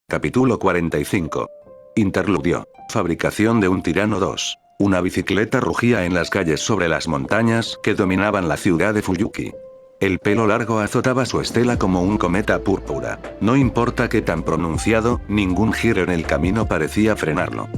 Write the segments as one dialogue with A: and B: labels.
A: Capítulo 45. Interludio. Fabricación de un tirano 2. Una bicicleta rugía en las calles sobre las montañas que dominaban la ciudad de Fuyuki. El pelo largo azotaba su estela como un cometa púrpura. No importa qué tan pronunciado, ningún giro en el camino parecía frenarlo.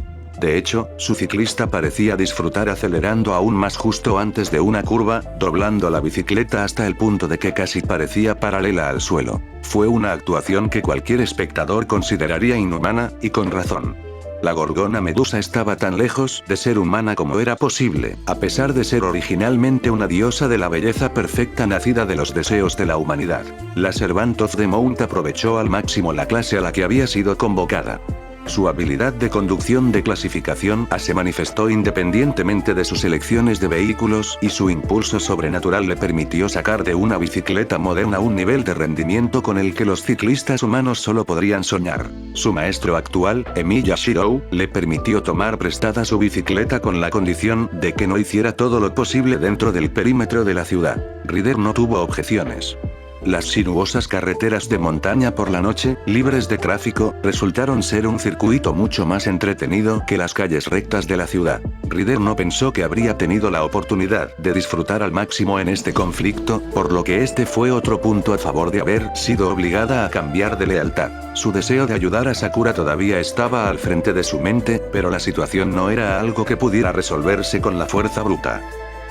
A: De hecho, su ciclista parecía disfrutar acelerando aún más justo antes de una curva, doblando la bicicleta hasta el punto de que casi parecía paralela al suelo. Fue una actuación que cualquier espectador consideraría inhumana, y con razón. La gorgona Medusa estaba tan lejos de ser humana como era posible, a pesar de ser originalmente una diosa de la belleza perfecta nacida de los deseos de la humanidad. La Servant of the Mount aprovechó al máximo la clase a la que había sido convocada. Su habilidad de conducción de clasificación A se manifestó independientemente de sus elecciones de vehículos y su impulso sobrenatural le permitió sacar de una bicicleta moderna un nivel de rendimiento con el que los ciclistas humanos solo podrían soñar. Su maestro actual, Emiya Shirou, le permitió tomar prestada su bicicleta con la condición de que no hiciera todo lo posible dentro del perímetro de la ciudad. Ryder no tuvo objeciones. Las sinuosas carreteras de montaña por la noche, libres de tráfico, resultaron ser un circuito mucho más entretenido que las calles rectas de la ciudad. Ryder no pensó que habría tenido la oportunidad de disfrutar al máximo en este conflicto, por lo que este fue otro punto a favor de haber sido obligada a cambiar de lealtad. Su deseo de ayudar a Sakura todavía estaba al frente de su mente, pero la situación no era algo que pudiera resolverse con la fuerza bruta.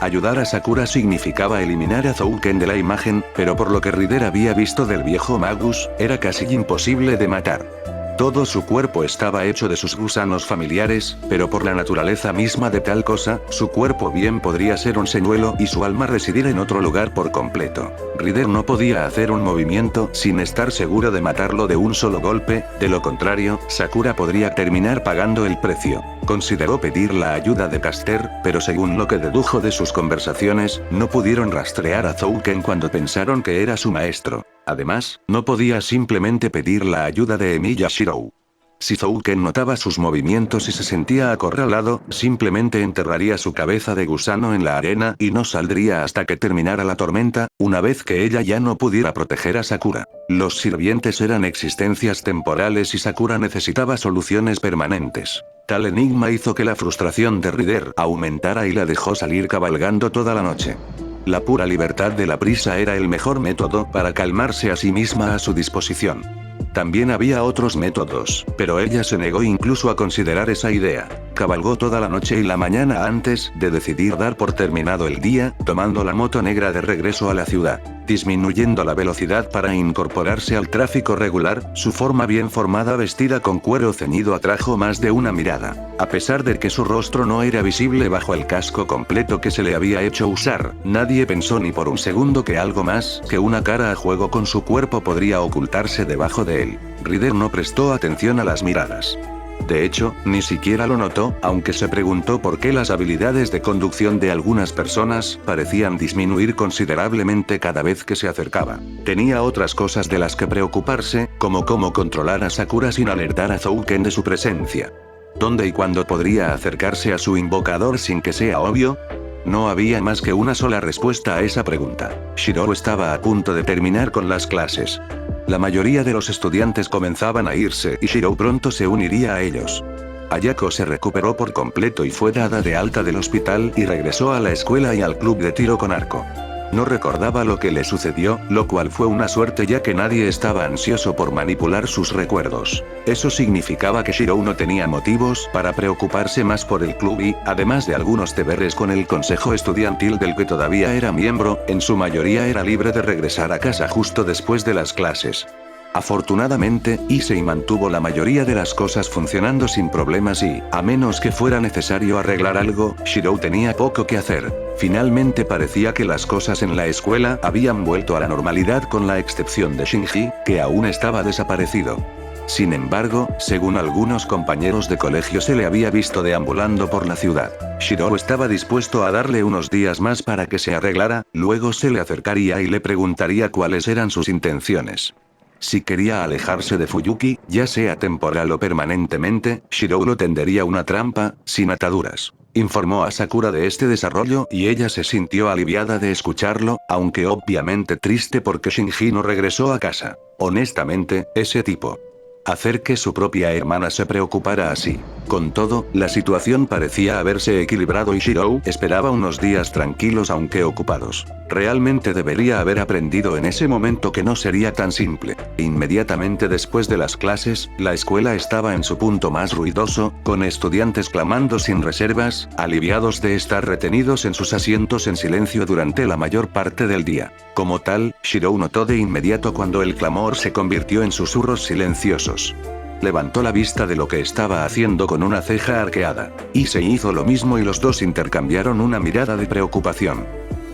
A: Ayudar a Sakura significaba eliminar a Zouken de la imagen, pero por lo que Ryder había visto del viejo Magus, era casi imposible de matar. Todo su cuerpo estaba hecho de sus gusanos familiares, pero por la naturaleza misma de tal cosa, su cuerpo bien podría ser un señuelo y su alma residir en otro lugar por completo. Ryder no podía hacer un movimiento sin estar seguro de matarlo de un solo golpe, de lo contrario, Sakura podría terminar pagando el precio. Consideró pedir la ayuda de Caster, pero según lo que dedujo de sus conversaciones, no pudieron rastrear a Zouken cuando pensaron que era su maestro. Además, no podía simplemente pedir la ayuda de Emiya Shirou. Si Zouken notaba sus movimientos y se sentía acorralado, simplemente enterraría su cabeza de gusano en la arena y no saldría hasta que terminara la tormenta, una vez que ella ya no pudiera proteger a Sakura. Los sirvientes eran existencias temporales y Sakura necesitaba soluciones permanentes. Tal enigma hizo que la frustración de Ryder aumentara y la dejó salir cabalgando toda la noche. La pura libertad de la prisa era el mejor método para calmarse a sí misma a su disposición. También había otros métodos, pero ella se negó incluso a considerar esa idea. Cabalgó toda la noche y la mañana antes de decidir dar por terminado el día, tomando la moto negra de regreso a la ciudad. Disminuyendo la velocidad para incorporarse al tráfico regular, su forma bien formada vestida con cuero ceñido atrajo más de una mirada. A pesar de que su rostro no era visible bajo el casco completo que se le había hecho usar, nadie pensó ni por un segundo que algo más que una cara a juego con su cuerpo podría ocultarse debajo de él. Ryder no prestó atención a las miradas. De hecho, ni siquiera lo notó, aunque se preguntó por qué las habilidades de conducción de algunas personas parecían disminuir considerablemente cada vez que se acercaba. Tenía otras cosas de las que preocuparse, como cómo controlar a Sakura sin alertar a Zouken de su presencia. ¿Dónde y cuándo podría acercarse a su invocador sin que sea obvio? No había más que una sola respuesta a esa pregunta. Shirou estaba a punto de terminar con las clases. La mayoría de los estudiantes comenzaban a irse y Shirou pronto se uniría a ellos. Ayako se recuperó por completo y fue dada de alta del hospital y regresó a la escuela y al club de tiro con arco. No recordaba lo que le sucedió, lo cual fue una suerte ya que nadie estaba ansioso por manipular sus recuerdos. Eso significaba que Shirou no tenía motivos para preocuparse más por el club y, además de algunos deberes con el consejo estudiantil del que todavía era miembro, en su mayoría era libre de regresar a casa justo después de las clases. Afortunadamente, Issei mantuvo la mayoría de las cosas funcionando sin problemas y, a menos que fuera necesario arreglar algo, Shirou tenía poco que hacer. Finalmente parecía que las cosas en la escuela habían vuelto a la normalidad con la excepción de Shinji, que aún estaba desaparecido. Sin embargo, según algunos compañeros de colegio se le había visto deambulando por la ciudad. Shirou estaba dispuesto a darle unos días más para que se arreglara, luego se le acercaría y le preguntaría cuáles eran sus intenciones. Si quería alejarse de Fuyuki, ya sea temporal o permanentemente, Shirou lo tendería una trampa, sin ataduras. Informó a Sakura de este desarrollo y ella se sintió aliviada de escucharlo, aunque obviamente triste porque Shinji no regresó a casa. Honestamente, ese tipo. Hacer que su propia hermana se preocupara así. Con todo, la situación parecía haberse equilibrado y Shirou esperaba unos días tranquilos aunque ocupados. Realmente debería haber aprendido en ese momento que no sería tan simple. Inmediatamente después de las clases, la escuela estaba en su punto más ruidoso, con estudiantes clamando sin reservas, aliviados de estar retenidos en sus asientos en silencio durante la mayor parte del día. Como tal, Shirou notó de inmediato cuando el clamor se convirtió en susurros silenciosos. Levantó la vista de lo que estaba haciendo con una ceja arqueada. Y se hizo lo mismo y los dos intercambiaron una mirada de preocupación.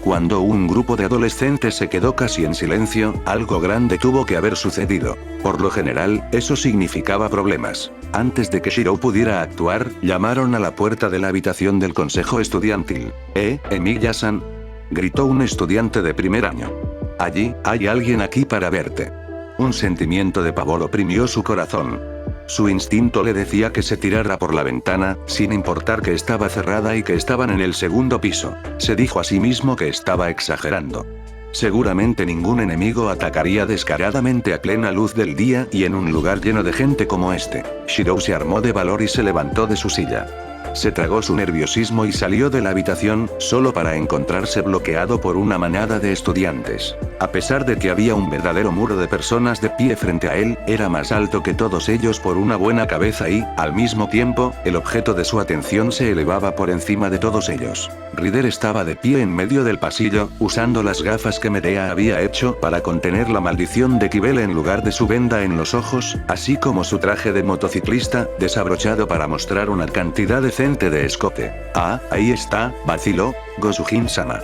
A: Cuando un grupo de adolescentes se quedó casi en silencio, algo grande tuvo que haber sucedido. Por lo general, eso significaba problemas. Antes de que Shirou pudiera actuar, llamaron a la puerta de la habitación del consejo estudiantil. Emiya-san, gritó un estudiante de primer año. Allí, hay alguien aquí para verte. Un sentimiento de pavor oprimió su corazón. Su instinto le decía que se tirara por la ventana, sin importar que estaba cerrada y que estaban en el segundo piso. Se dijo a sí mismo que estaba exagerando. Seguramente ningún enemigo atacaría descaradamente a plena luz del día y en un lugar lleno de gente como este. Shirou se armó de valor y se levantó de su silla. Se tragó su nerviosismo y salió de la habitación, solo para encontrarse bloqueado por una manada de estudiantes. A pesar de que había un verdadero muro de personas de pie frente a él, era más alto que todos ellos por una buena cabeza y, al mismo tiempo, el objeto de su atención se elevaba por encima de todos ellos. Rider estaba de pie en medio del pasillo, usando las gafas que Medea había hecho para contener la maldición de Kibel en lugar de su venda en los ojos, así como su traje de motociclista, desabrochado para mostrar una cantidad decente de escote. Ah, ahí está, vaciló Gosujin-sama.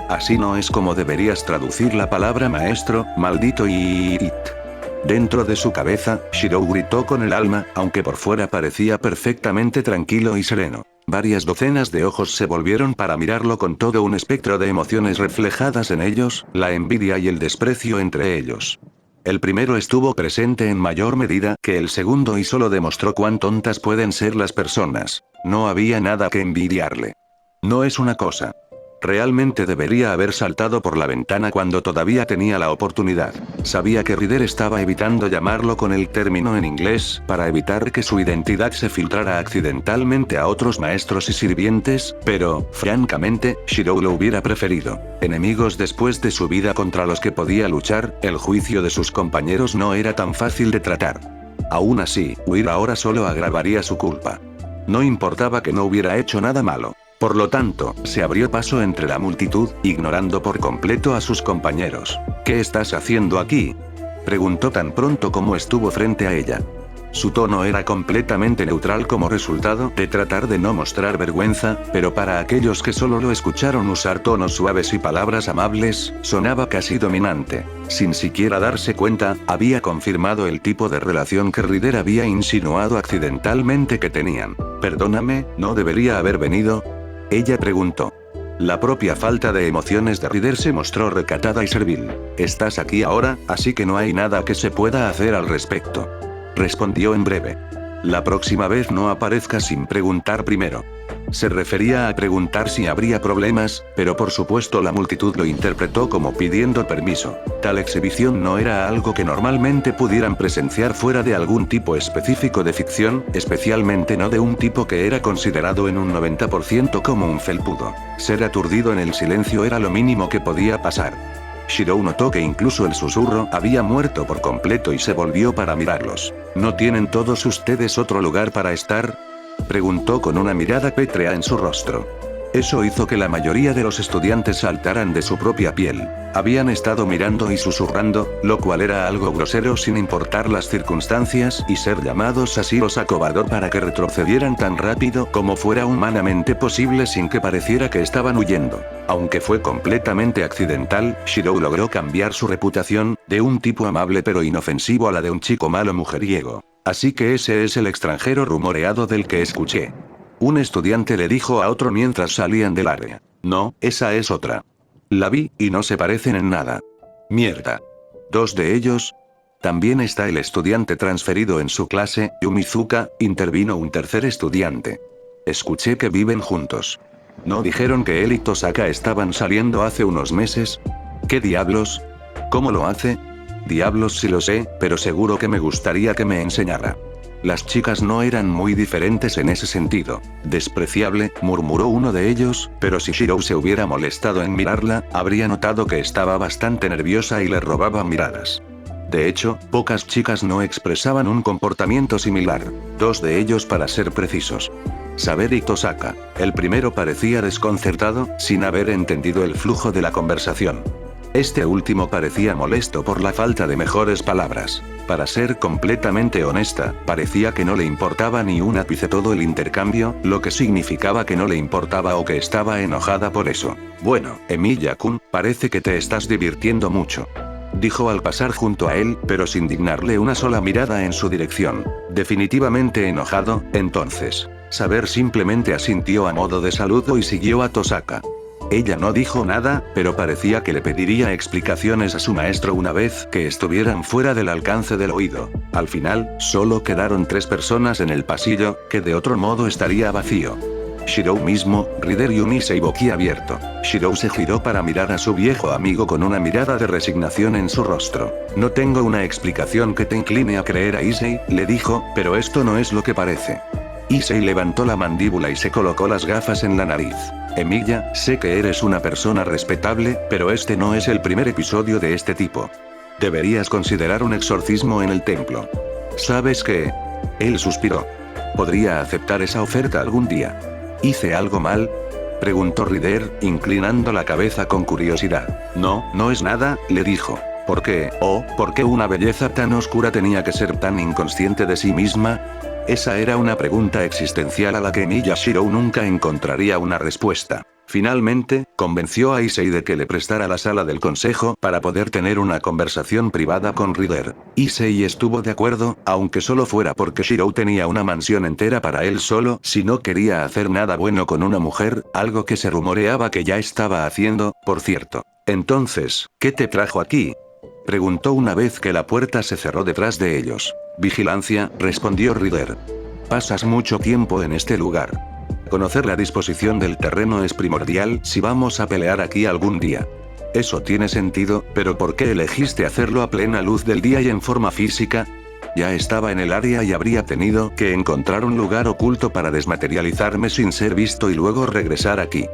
A: Así no es como deberías traducir la palabra maestro, maldito y... Dentro de su cabeza, Shirou gritó con el alma, aunque por fuera parecía perfectamente tranquilo y sereno. Varias docenas de ojos se volvieron para mirarlo con todo un espectro de emociones reflejadas en ellos, la envidia y el desprecio entre ellos. El primero estuvo presente en mayor medida que el segundo y solo demostró cuán tontas pueden ser las personas. No había nada que envidiarle. No es una cosa. Realmente debería haber saltado por la ventana cuando todavía tenía la oportunidad. Sabía que Rider estaba evitando llamarlo con el término en inglés, para evitar que su identidad se filtrara accidentalmente a otros maestros y sirvientes, pero, francamente, Shirou lo hubiera preferido. Enemigos después de su vida contra los que podía luchar, el juicio de sus compañeros no era tan fácil de tratar. Aún así, huir ahora solo agravaría su culpa. No importaba que no hubiera hecho nada malo. Por lo tanto, se abrió paso entre la multitud, ignorando por completo a sus compañeros. ¿Qué estás haciendo aquí?, preguntó tan pronto como estuvo frente a ella. Su tono era completamente neutral como resultado de tratar de no mostrar vergüenza, pero para aquellos que solo lo escucharon usar tonos suaves y palabras amables, sonaba casi dominante. Sin siquiera darse cuenta, había confirmado el tipo de relación que Rider había insinuado accidentalmente que tenían. Perdóname, ¿no debería haber venido?, ella preguntó. La propia falta de emociones de Rider se mostró recatada y servil. Estás aquí ahora, así que no hay nada que se pueda hacer al respecto. Respondió en breve. La próxima vez no aparezcas sin preguntar primero. Se refería a preguntar si habría problemas, pero por supuesto la multitud lo interpretó como pidiendo permiso. Tal exhibición no era algo que normalmente pudieran presenciar fuera de algún tipo específico de ficción, especialmente no de un tipo que era considerado en un 90% como un felpudo. Ser aturdido en el silencio era lo mínimo que podía pasar. Shirou notó que incluso el susurro había muerto por completo y se volvió para mirarlos. ¿No tienen todos ustedes otro lugar para estar?, preguntó con una mirada pétrea en su rostro. Eso hizo que la mayoría de los estudiantes saltaran de su propia piel. Habían estado mirando y susurrando, lo cual era algo grosero sin importar las circunstancias, y ser llamados así los acobardó para que retrocedieran tan rápido como fuera humanamente posible sin que pareciera que estaban huyendo. Aunque fue completamente accidental, Shirou logró cambiar su reputación, de un tipo amable pero inofensivo a la de un chico malo mujeriego. Así que ese es el extranjero rumoreado del que escuché. Un estudiante le dijo a otro mientras salían del área. No, esa es otra. La vi, y no se parecen en nada. Mierda. Dos de ellos. También está el estudiante transferido en su clase, Yumizuka, intervino un tercer estudiante. Escuché que viven juntos. ¿No dijeron que él y Tosaka estaban saliendo hace unos meses? ¿Qué diablos? ¿Cómo lo hace? Diablos si lo sé, pero seguro que me gustaría que me enseñara. Las chicas no eran muy diferentes en ese sentido. Despreciable, murmuró uno de ellos, pero si Shirou se hubiera molestado en mirarla, habría notado que estaba bastante nerviosa y le robaba miradas. De hecho, pocas chicas no expresaban un comportamiento similar. Dos de ellos para ser precisos. Saber y Tosaka. El primero parecía desconcertado, sin haber entendido el flujo de la conversación. Este último parecía molesto por la falta de mejores palabras. Para ser completamente honesta, parecía que no le importaba ni un ápice todo el intercambio, lo que significaba que no le importaba o que estaba enojada por eso. Bueno, Emilia-kun, parece que te estás divirtiendo mucho. Dijo al pasar junto a él, pero sin dignarle una sola mirada en su dirección. Definitivamente enojado, entonces. Saber simplemente asintió a modo de saludo y siguió a Tosaka. Ella no dijo nada, pero parecía que le pediría explicaciones a su maestro una vez que estuvieran fuera del alcance del oído. Al final, solo quedaron 3 personas en el pasillo, que de otro modo estaría vacío. Shirou mismo, Rider y un Issei boquiabierto. Shirou se giró para mirar a su viejo amigo con una mirada de resignación en su rostro. No tengo una explicación que te incline a creer a Issei, le dijo, pero esto no es lo que parece. Issei levantó la mandíbula y se colocó las gafas en la nariz. Emilia, sé que eres una persona respetable, pero este no es el primer episodio de este tipo. Deberías considerar un exorcismo en el templo. ¿Sabes qué? Él suspiró. Podría aceptar esa oferta algún día. ¿Hice algo mal? Preguntó Rider, inclinando la cabeza con curiosidad. No, no es nada, le dijo. ¿Por qué? ¿Por qué una belleza tan oscura tenía que ser tan inconsciente de sí misma? Esa era una pregunta existencial a la que Emilia Shirou nunca encontraría una respuesta. Finalmente, convenció a Issei de que le prestara la sala del consejo para poder tener una conversación privada con Rider. Issei estuvo de acuerdo, aunque solo fuera porque Shirou tenía una mansión entera para él solo si no quería hacer nada bueno con una mujer, algo que se rumoreaba que ya estaba haciendo, por cierto. Entonces, ¿qué te trajo aquí? Preguntó una vez que la puerta se cerró detrás de ellos. Vigilancia, respondió Rider. Pasas mucho tiempo en este lugar. Conocer la disposición del terreno es primordial si vamos a pelear aquí algún día. Eso tiene sentido, pero ¿por qué elegiste hacerlo a plena luz del día y en forma física? Ya estaba en el área y habría tenido que encontrar un lugar oculto para desmaterializarme sin ser visto y luego regresar aquí.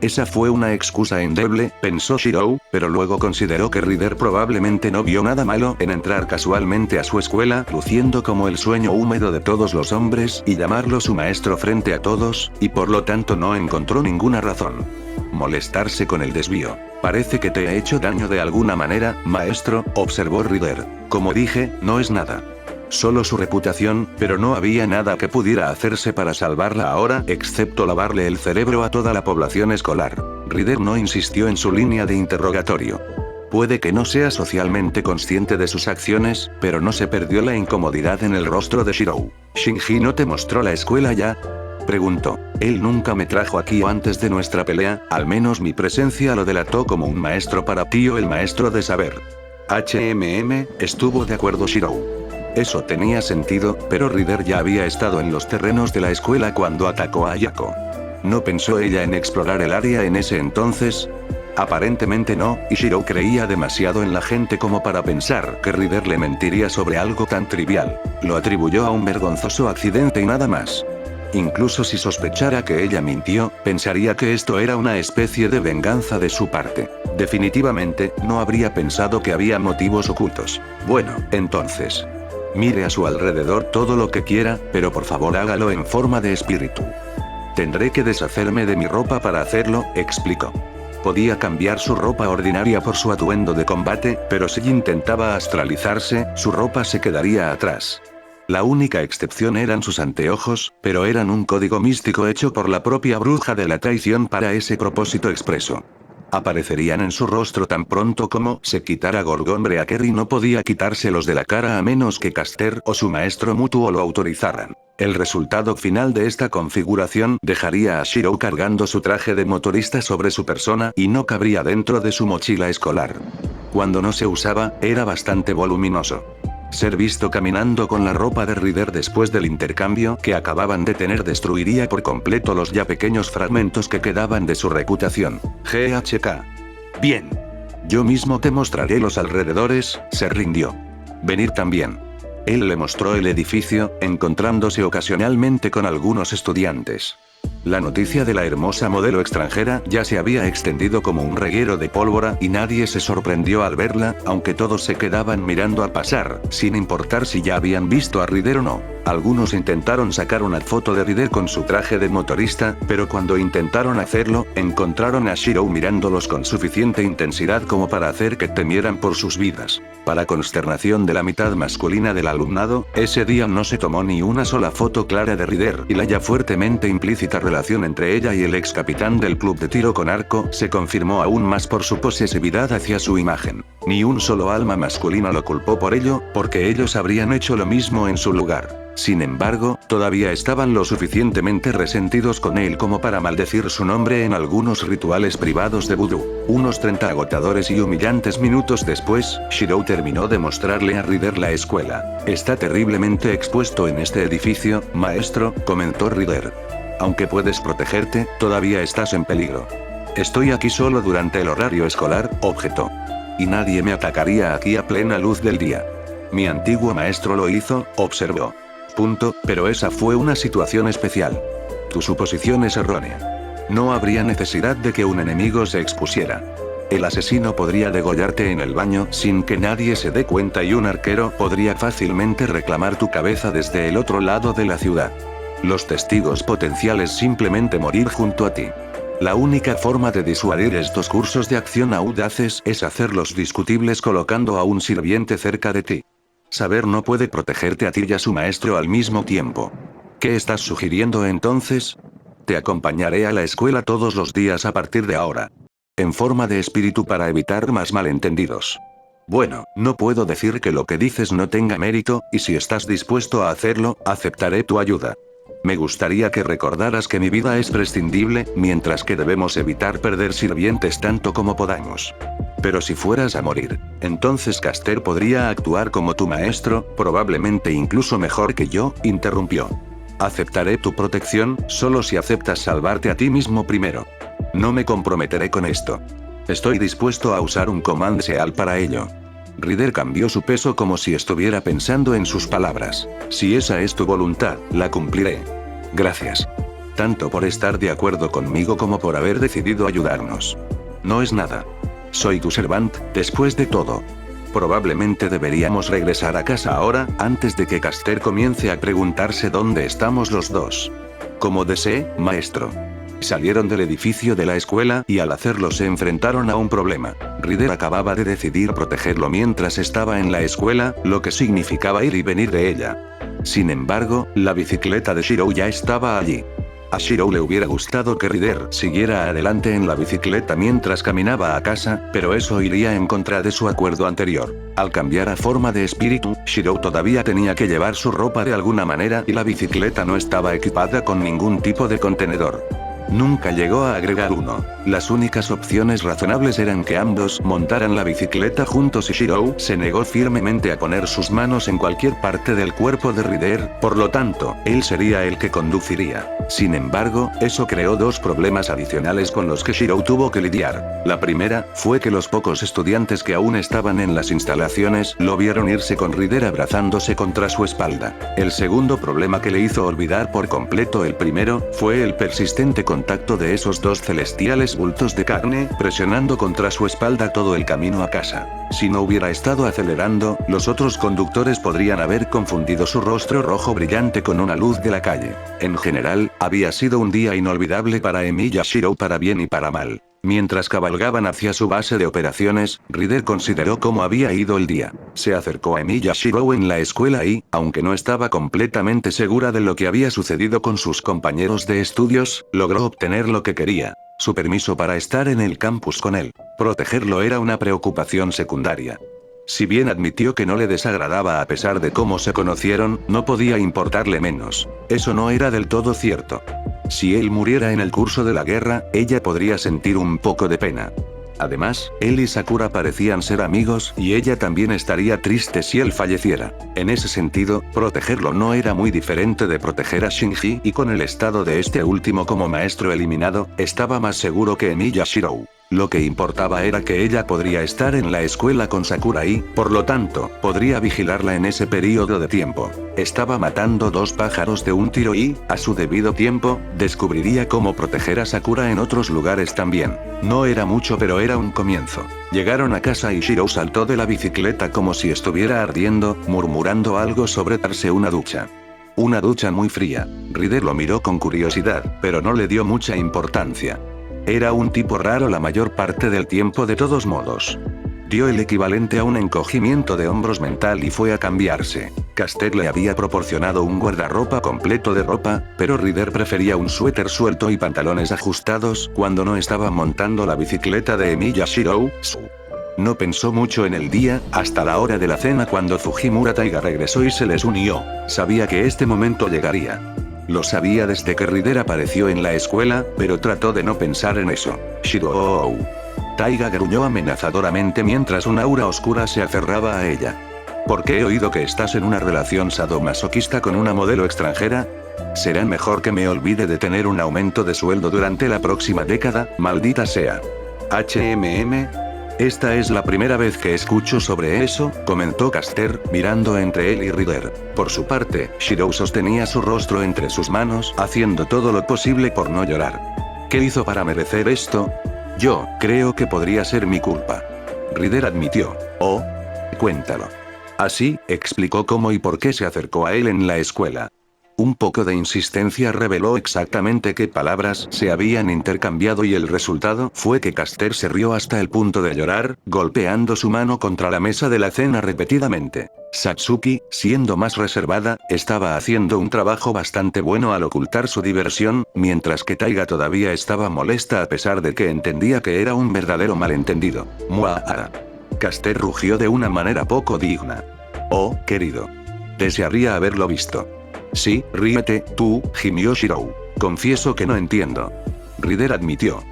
A: Esa fue una excusa endeble, pensó Shirou, pero luego consideró que Rider probablemente no vio nada malo en entrar casualmente a su escuela, luciendo como el sueño húmedo de todos los hombres y llamarlo su maestro frente a todos, y por lo tanto no encontró ninguna razón. Molestarse con el desvío. Parece que te ha hecho daño de alguna manera, maestro, observó Rider. Como dije, no es nada. Solo su reputación, pero no había nada que pudiera hacerse para salvarla ahora, excepto lavarle el cerebro a toda la población escolar. Rider no insistió en su línea de interrogatorio. Puede que no sea socialmente consciente de sus acciones, pero no se perdió la incomodidad en el rostro de Shirou. ¿Shinji no te mostró la escuela ya? Preguntó. Él nunca me trajo aquí antes de nuestra pelea, al menos mi presencia lo delató como un maestro para ti o el maestro de saber. Estuvo de acuerdo Shirou. Eso tenía sentido, pero Rider ya había estado en los terrenos de la escuela cuando atacó a Ayako. ¿No pensó ella en explorar el área en ese entonces? Aparentemente no, y Shirou creía demasiado en la gente como para pensar que Rider le mentiría sobre algo tan trivial. Lo atribuyó a un vergonzoso accidente y nada más. Incluso si sospechara que ella mintió, pensaría que esto era una especie de venganza de su parte. Definitivamente, no habría pensado que había motivos ocultos. Bueno, entonces. Mire a su alrededor todo lo que quiera, pero por favor hágalo en forma de espíritu. Tendré que deshacerme de mi ropa para hacerlo, explicó. Podía cambiar su ropa ordinaria por su atuendo de combate, pero si intentaba astralizarse, su ropa se quedaría atrás. La única excepción eran sus anteojos, pero eran un código místico hecho por la propia bruja de la traición para ese propósito expreso. Aparecerían en su rostro tan pronto como se quitara Gorgon Breaker y no podía quitárselos de la cara a menos que Caster o su maestro mutuo lo autorizaran. El resultado final de esta configuración dejaría a Shirou cargando su traje de motorista sobre su persona y no cabría dentro de su mochila escolar. Cuando no se usaba, era bastante voluminoso. Ser visto caminando con la ropa de Ryder después del intercambio que acababan de tener destruiría por completo los ya pequeños fragmentos que quedaban de su reputación. GHK. Bien. Yo mismo te mostraré los alrededores, se rindió. Venir también. Él le mostró el edificio, encontrándose ocasionalmente con algunos estudiantes. La noticia de la hermosa modelo extranjera ya se había extendido como un reguero de pólvora y nadie se sorprendió al verla, aunque todos se quedaban mirando al pasar, sin importar si ya habían visto a Ryder o no. Algunos intentaron sacar una foto de Ryder con su traje de motorista, pero cuando intentaron hacerlo, encontraron a Shirou mirándolos con suficiente intensidad como para hacer que temieran por sus vidas. Para consternación de la mitad masculina del alumnado, ese día no se tomó ni una sola foto clara de Ryder, y la ya fuertemente implícita relación entre ella y el ex capitán del club de tiro con arco se confirmó aún más por su posesividad hacia su imagen. Ni un solo alma masculina lo culpó por ello, porque ellos habrían hecho lo mismo en su lugar. Sin embargo, todavía estaban lo suficientemente resentidos con él como para maldecir su nombre en algunos rituales privados de vudú. Unos 30 agotadores y humillantes minutos después, Shirou terminó de mostrarle a Ryder la escuela. Está terriblemente expuesto en este edificio, maestro, comentó Ryder. Aunque puedes protegerte, todavía estás en peligro. Estoy aquí solo durante el horario escolar, objetó. Y nadie me atacaría aquí a plena luz del día. Mi antiguo maestro lo hizo, observó. Pero esa fue una situación especial. Tu suposición es errónea. No habría necesidad de que un enemigo se expusiera. El asesino podría degollarte en el baño sin que nadie se dé cuenta y un arquero podría fácilmente reclamar tu cabeza desde el otro lado de la ciudad. Los testigos potenciales simplemente morir junto a ti. La única forma de disuadir estos cursos de acción audaces es hacerlos discutibles colocando a un sirviente cerca de ti. Saber no puede protegerte a ti y a su maestro al mismo tiempo. ¿Qué estás sugiriendo entonces? Te acompañaré a la escuela todos los días a partir de ahora. En forma de espíritu para evitar más malentendidos. Bueno, no puedo decir que lo que dices no tenga mérito, y si estás dispuesto a hacerlo, aceptaré tu ayuda. Me gustaría que recordaras que mi vida es prescindible, mientras que debemos evitar perder sirvientes tanto como podamos. Pero si fueras a morir, entonces Caster podría actuar como tu maestro, probablemente incluso mejor que yo, interrumpió. Aceptaré tu protección, solo si aceptas salvarte a ti mismo primero. No me comprometeré con esto. Estoy dispuesto a usar un Command Seal para ello. Ryder cambió su peso como si estuviera pensando en sus palabras. Si esa es tu voluntad, la cumpliré. Gracias. Tanto por estar de acuerdo conmigo como por haber decidido ayudarnos. No es nada. Soy tu servant, después de todo. Probablemente deberíamos regresar a casa ahora, antes de que Caster comience a preguntarse dónde estamos los dos. Como desee, maestro. Salieron del edificio de la escuela y al hacerlo se enfrentaron a un problema. Ryder acababa de decidir protegerlo mientras estaba en la escuela, lo que significaba ir y venir de ella. Sin embargo, la bicicleta de Shirou ya estaba allí. A Shirou le hubiera gustado que Ryder siguiera adelante en la bicicleta mientras caminaba a casa, pero eso iría en contra de su acuerdo anterior. Al cambiar a forma de espíritu, Shirou todavía tenía que llevar su ropa de alguna manera y la bicicleta no estaba equipada con ningún tipo de contenedor. Nunca llegó a agregar uno. Las únicas opciones razonables eran que ambos montaran la bicicleta juntos y Shirou se negó firmemente a poner sus manos en cualquier parte del cuerpo de Ryder, por lo tanto, él sería el que conduciría. Sin embargo, eso creó dos problemas adicionales con los que Shirou tuvo que lidiar. La primera, fue que los pocos estudiantes que aún estaban en las instalaciones lo vieron irse con Ryder abrazándose contra su espalda. El segundo problema que le hizo olvidar por completo el primero, fue el persistente contacto de esos dos celestiales bultos de carne, presionando contra su espalda todo el camino a casa. Si no hubiera estado acelerando, los otros conductores podrían haber confundido su rostro rojo brillante con una luz de la calle. En general, había sido un día inolvidable para Emi y Shirou para bien y para mal. Mientras cabalgaban hacia su base de operaciones, Ryder consideró cómo había ido el día. Se acercó a Emi y Shirou en la escuela y, aunque no estaba completamente segura de lo que había sucedido con sus compañeros de estudios, logró obtener lo que quería. Su permiso para estar en el campus con él. Protegerlo era una preocupación secundaria. Si bien admitió que no le desagradaba a pesar de cómo se conocieron, no podía importarle menos. Eso no era del todo cierto. Si él muriera en el curso de la guerra, ella podría sentir un poco de pena. Además, él y Sakura parecían ser amigos y ella también estaría triste si él falleciera. En ese sentido, protegerlo no era muy diferente de proteger a Shinji, y con el estado de este último como maestro eliminado, estaba más seguro que Emiya Shirou. Lo que importaba era que ella podría estar en la escuela con Sakura y, por lo tanto, podría vigilarla en ese periodo de tiempo. Estaba matando dos pájaros de un tiro y, a su debido tiempo, descubriría cómo proteger a Sakura en otros lugares también. No era mucho, pero era un comienzo. Llegaron a casa y Shirou saltó de la bicicleta como si estuviera ardiendo, murmurando algo sobre darse una ducha. Una ducha muy fría. Rider lo miró con curiosidad, pero no le dio mucha importancia. Era un tipo raro la mayor parte del tiempo de todos modos. Dio el equivalente a un encogimiento de hombros mental y fue a cambiarse. Caster le había proporcionado un guardarropa completo de ropa, pero Rider prefería un suéter suelto y pantalones ajustados cuando no estaba montando la bicicleta de Emiya Shirou. No pensó mucho en el día, hasta la hora de la cena cuando Fujimura Taiga regresó y se les unió. Sabía que este momento llegaría. Lo sabía desde que Rider apareció en la escuela, pero trató de no pensar en eso. Shirou. Taiga gruñó amenazadoramente mientras una aura oscura se aferraba a ella. ¿Por qué he oído que estás en una relación sadomasoquista con una modelo extranjera? Será mejor que me olvide de tener un aumento de sueldo durante la próxima década, maldita sea. Esta es la primera vez que escucho sobre eso, comentó Caster, mirando entre él y Rider. Por su parte, Shirou sostenía su rostro entre sus manos, haciendo todo lo posible por no llorar. ¿Qué hizo para merecer esto? Yo creo que podría ser mi culpa. Rider admitió. Oh, cuéntalo. Así, explicó cómo y por qué se acercó a él en la escuela. Un poco de insistencia reveló exactamente qué palabras se habían intercambiado y el resultado fue que Caster se rió hasta el punto de llorar, golpeando su mano contra la mesa de la cena repetidamente. Satsuki, siendo más reservada, estaba haciendo un trabajo bastante bueno al ocultar su diversión, mientras que Taiga todavía estaba molesta a pesar de que entendía que era un verdadero malentendido. Muaa. Caster rugió de una manera poco digna. Oh, querido. Desearía haberlo visto. Sí, ríete, tú, gimió Shirou. Confieso que no entiendo. Rider admitió.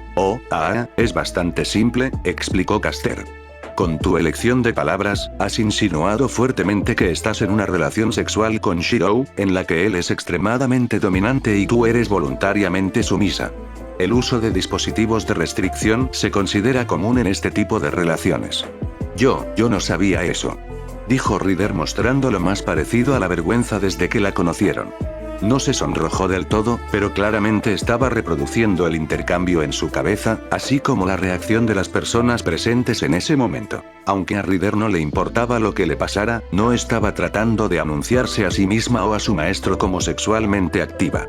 A: Es bastante simple, explicó Caster. Con tu elección de palabras, has insinuado fuertemente que estás en una relación sexual con Shirou, en la que él es extremadamente dominante y tú eres voluntariamente sumisa. El uso de dispositivos de restricción se considera común en este tipo de relaciones. Yo no sabía eso. Dijo Rider mostrando lo más parecido a la vergüenza desde que la conocieron. No se sonrojó del todo, pero claramente estaba reproduciendo el intercambio en su cabeza, así como la reacción de las personas presentes en ese momento. Aunque a Rider no le importaba lo que le pasara, no estaba tratando de anunciarse a sí misma o a su maestro como sexualmente activa.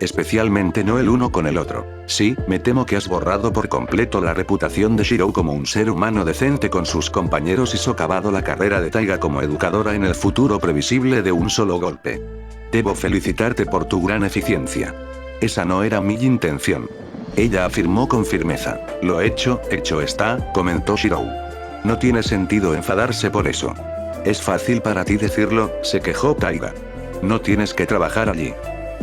A: Especialmente no el uno con el otro. Sí, me temo que has borrado por completo la reputación de Shirou como un ser humano decente con sus compañeros y socavado la carrera de Taiga como educadora en el futuro previsible de un solo golpe. Debo felicitarte por tu gran eficiencia. Esa no era mi intención. Ella afirmó con firmeza. Lo hecho está, comentó Shirou. No tiene sentido enfadarse por eso. Es fácil para ti decirlo, se quejó Taiga. No tienes que trabajar allí.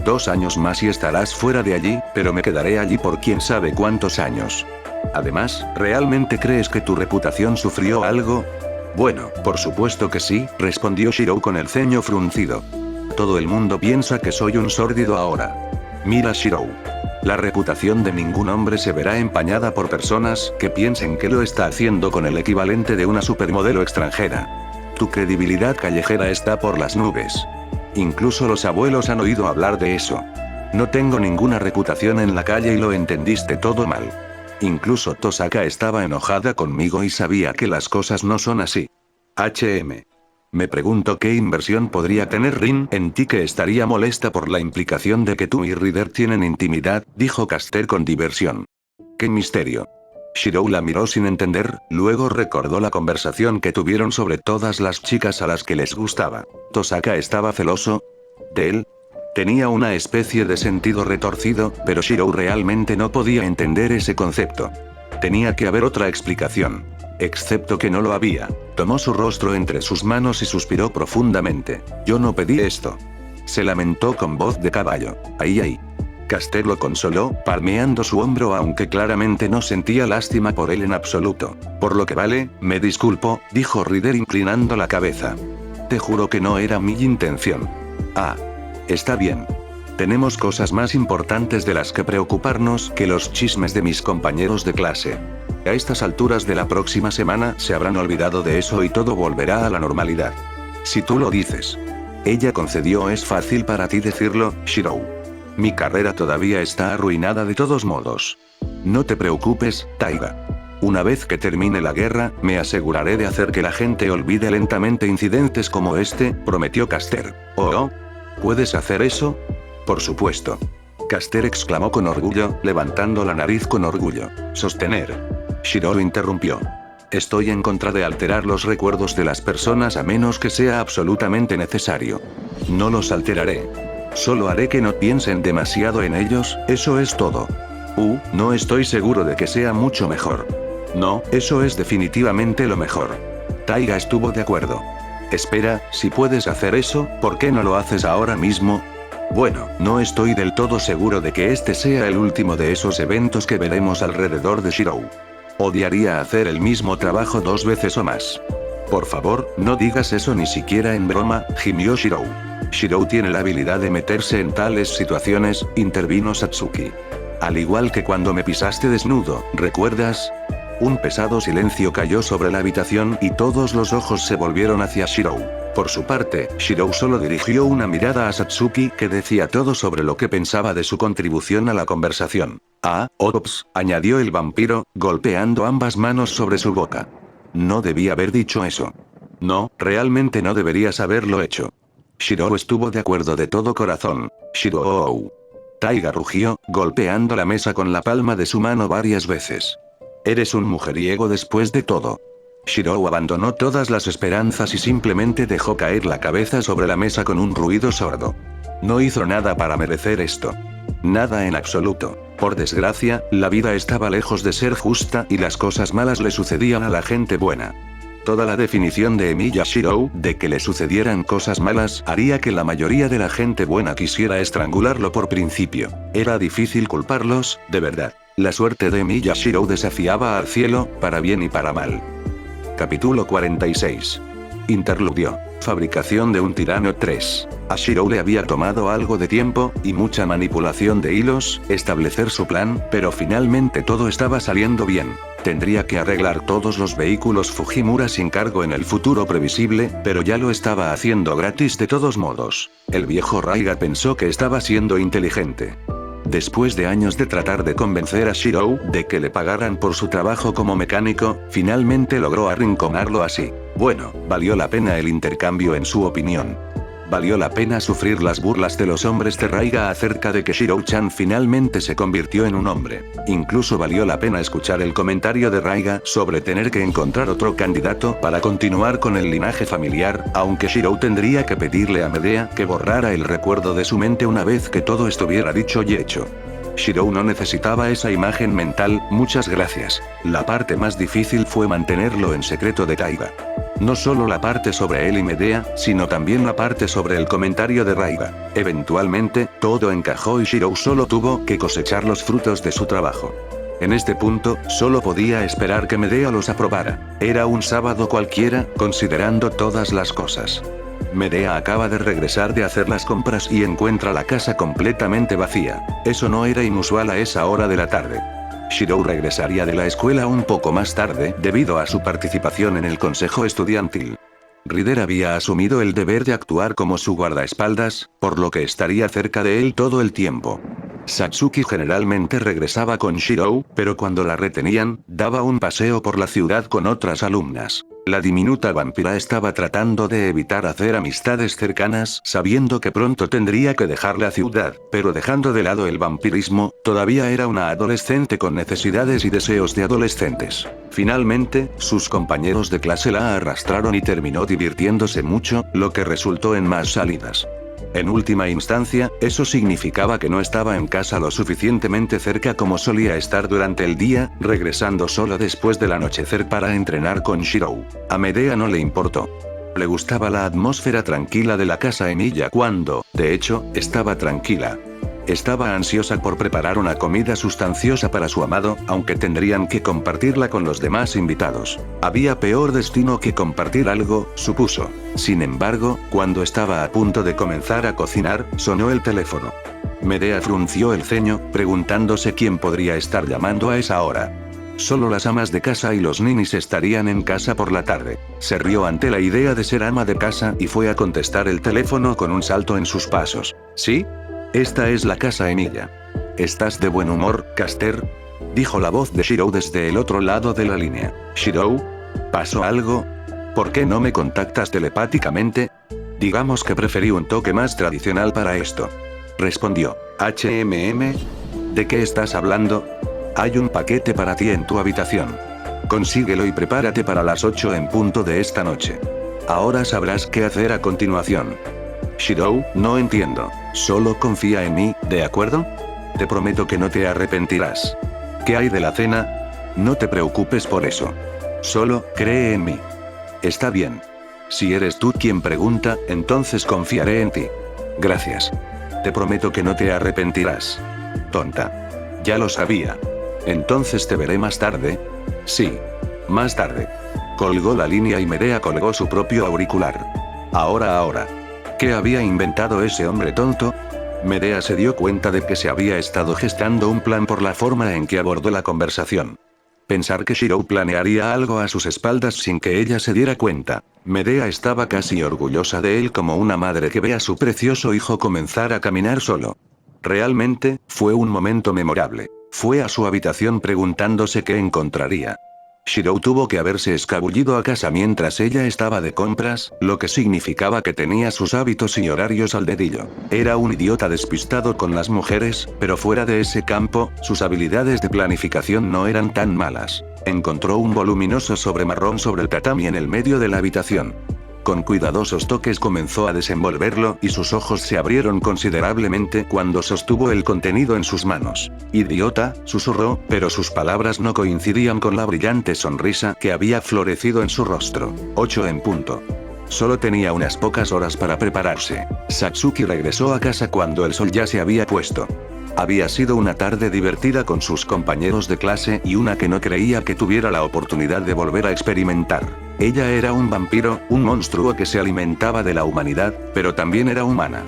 A: 2 años más y estarás fuera de allí, pero me quedaré allí por quién sabe cuántos años. Además, ¿realmente crees que tu reputación sufrió algo? Bueno, por supuesto que sí, respondió Shirou con el ceño fruncido. Todo el mundo piensa que soy un sórdido ahora. Mira Shirou. La reputación de ningún hombre se verá empañada por personas que piensen que lo está haciendo con el equivalente de una supermodelo extranjera. Tu credibilidad callejera está por las nubes. Incluso los abuelos han oído hablar de eso. No tengo ninguna reputación en la calle y lo entendiste todo mal. Incluso Tosaka estaba enojada conmigo y sabía que las cosas no son así. Me pregunto qué inversión podría tener Rin en ti que estaría molesta por la implicación de que tú y Rider tienen intimidad, dijo Caster con diversión. ¡Qué misterio! Shirou la miró sin entender, luego recordó la conversación que tuvieron sobre todas las chicas a las que les gustaba. ¿Tosaka estaba celoso de él? Tenía una especie de sentido retorcido, pero Shirou realmente no podía entender ese concepto. Tenía que haber otra explicación. Excepto que no lo había. Tomó su rostro entre sus manos y suspiró profundamente. Yo no pedí esto. Se lamentó con voz de caballo. Ay. Caster lo consoló, palmeando su hombro aunque claramente no sentía lástima por él en absoluto. Por lo que vale, me disculpo, dijo Ryder inclinando la cabeza. Te juro que no era mi intención. Ah. Está bien. Tenemos cosas más importantes de las que preocuparnos que los chismes de mis compañeros de clase. A estas alturas de la próxima semana se habrán olvidado de eso y todo volverá a la normalidad. Si tú lo dices. Ella concedió. Es fácil para ti decirlo, Shirou. Mi carrera todavía está arruinada de todos modos. No te preocupes, Taiga. Una vez que termine la guerra, me aseguraré de hacer que la gente olvide lentamente incidentes como este, prometió Caster. ¿Oh? ¿Puedes hacer eso? Por supuesto. Caster exclamó con orgullo, levantando la nariz con orgullo. Sostener. Shirou interrumpió. Estoy en contra de alterar los recuerdos de las personas a menos que sea absolutamente necesario. No los alteraré. Solo haré que no piensen demasiado en ellos, eso es todo. No estoy seguro de que sea mucho mejor. No, eso es definitivamente lo mejor. Taiga estuvo de acuerdo. Espera, si puedes hacer eso, ¿por qué no lo haces ahora mismo? Bueno, no estoy del todo seguro de que este sea el último de esos eventos que veremos alrededor de Shirou. Odiaría hacer el mismo trabajo 2 veces o más. Por favor, no digas eso ni siquiera en broma, gimió Shirou. Shirou tiene la habilidad de meterse en tales situaciones, intervino Satsuki. Al igual que cuando me pisaste desnudo, ¿recuerdas? Un pesado silencio cayó sobre la habitación y todos los ojos se volvieron hacia Shirou. Por su parte, Shirou solo dirigió una mirada a Satsuki que decía todo sobre lo que pensaba de su contribución a la conversación. Ops, añadió el vampiro, golpeando ambas manos sobre su boca. No debía haber dicho eso. No, realmente no deberías haberlo hecho. Shirou estuvo de acuerdo de todo corazón. Shirou. Taiga rugió, golpeando la mesa con la palma de su mano varias veces. Eres un mujeriego después de todo. Shirou abandonó todas las esperanzas y simplemente dejó caer la cabeza sobre la mesa con un ruido sordo. No hizo nada para merecer esto. Nada en absoluto. Por desgracia, la vida estaba lejos de ser justa y las cosas malas le sucedían a la gente buena. Toda la definición de Emiya Shirou de que le sucedieran cosas malas haría que la mayoría de la gente buena quisiera estrangularlo por principio. Era difícil culparlos, de verdad. La suerte de Emiya Shirou desafiaba al cielo, para bien y para mal. Capítulo 46. Interludio. Fabricación de un tirano 3. A Shirou le había tomado algo de tiempo, y mucha manipulación de hilos, establecer su plan, pero finalmente todo estaba saliendo bien. Tendría que arreglar todos los vehículos Fujimura sin cargo en el futuro previsible, pero ya lo estaba haciendo gratis de todos modos. El viejo Raiga pensó que estaba siendo inteligente. Después de años de tratar de convencer a Shirou de que le pagaran por su trabajo como mecánico, finalmente logró arrinconarlo así. Bueno, valió la pena el intercambio en su opinión. Valió la pena sufrir las burlas de los hombres de Raiga acerca de que Shirou-chan finalmente se convirtió en un hombre. Incluso valió la pena escuchar el comentario de Raiga sobre tener que encontrar otro candidato para continuar con el linaje familiar, aunque Shirou tendría que pedirle a Medea que borrara el recuerdo de su mente una vez que todo estuviera dicho y hecho. Shirou no necesitaba esa imagen mental, muchas gracias. La parte más difícil fue mantenerlo en secreto de Taiga. No solo la parte sobre él y Medea, sino también la parte sobre el comentario de Raiga. Eventualmente, todo encajó y Shirou solo tuvo que cosechar los frutos de su trabajo. En este punto, solo podía esperar que Medea los aprobara. Era un sábado cualquiera, considerando todas las cosas. Medea acaba de regresar de hacer las compras y encuentra la casa completamente vacía. Eso no era inusual a esa hora de la tarde. Shirou regresaría de la escuela un poco más tarde debido a su participación en el consejo estudiantil. Ryder había asumido el deber de actuar como su guardaespaldas, por lo que estaría cerca de él todo el tiempo. Satsuki generalmente regresaba con Shirou, pero cuando la retenían, daba un paseo por la ciudad con otras alumnas. La diminuta vampira estaba tratando de evitar hacer amistades cercanas, sabiendo que pronto tendría que dejar la ciudad, pero dejando de lado el vampirismo, todavía era una adolescente con necesidades y deseos de adolescentes. Finalmente, sus compañeros de clase la arrastraron y terminó divirtiéndose mucho, lo que resultó en más salidas. En última instancia, eso significaba que no estaba en casa lo suficientemente cerca como solía estar durante el día, regresando solo después del anochecer para entrenar con Shirou. A Medea no le importó. Le gustaba la atmósfera tranquila de la casa Emiya cuando, de hecho, estaba tranquila. Estaba ansiosa por preparar una comida sustanciosa para su amado, aunque tendrían que compartirla con los demás invitados. Había peor destino que compartir algo, supuso. Sin embargo, cuando estaba a punto de comenzar a cocinar, sonó el teléfono. Medea frunció el ceño, preguntándose quién podría estar llamando a esa hora. Solo las amas de casa y los ninis estarían en casa por la tarde. Se rió ante la idea de ser ama de casa y fue a contestar el teléfono con un salto en sus pasos. ¿Sí? Esta es la casa Emilia. ¿Estás de buen humor, Caster? Dijo la voz de Shirou desde el otro lado de la línea. ¿Shirou? ¿Pasó algo? ¿Por qué no me contactas telepáticamente? Digamos que preferí un toque más tradicional para esto. Respondió. ¿De qué estás hablando? Hay un paquete para ti en tu habitación. Consíguelo y prepárate para las 8 en punto de esta noche. Ahora sabrás qué hacer a continuación. Shirou, no entiendo. Solo confía en mí, ¿de acuerdo? Te prometo que no te arrepentirás. ¿Qué hay de la cena? No te preocupes por eso. Solo, cree en mí. Está bien. Si eres tú quien pregunta, entonces confiaré en ti. Gracias. Te prometo que no te arrepentirás. Tonta. Ya lo sabía. Entonces te veré más tarde. Sí. Más tarde. Colgó la línea y Medea colgó su propio auricular. Ahora. ¿Qué había inventado ese hombre tonto? Medea se dio cuenta de que se había estado gestando un plan por la forma en que abordó la conversación. Pensar que Shirou planearía algo a sus espaldas sin que ella se diera cuenta. Medea estaba casi orgullosa de él como una madre que ve a su precioso hijo comenzar a caminar solo. Realmente, fue un momento memorable. Fue a su habitación preguntándose qué encontraría. Shirou tuvo que haberse escabullido a casa mientras ella estaba de compras, lo que significaba que tenía sus hábitos y horarios al dedillo. Era un idiota despistado con las mujeres, pero fuera de ese campo, sus habilidades de planificación no eran tan malas. Encontró un voluminoso sobre marrón sobre el tatami en el medio de la habitación. Con cuidadosos toques comenzó a desenvolverlo y sus ojos se abrieron considerablemente cuando sostuvo el contenido en sus manos. Idiota, susurró, pero sus palabras no coincidían con la brillante sonrisa que había florecido en su rostro. 8 en punto. Solo tenía unas pocas horas para prepararse. Satsuki regresó a casa cuando el sol ya se había puesto. Había sido una tarde divertida con sus compañeros de clase y una que no creía que tuviera la oportunidad de volver a experimentar. Ella era un vampiro, un monstruo que se alimentaba de la humanidad, pero también era humana.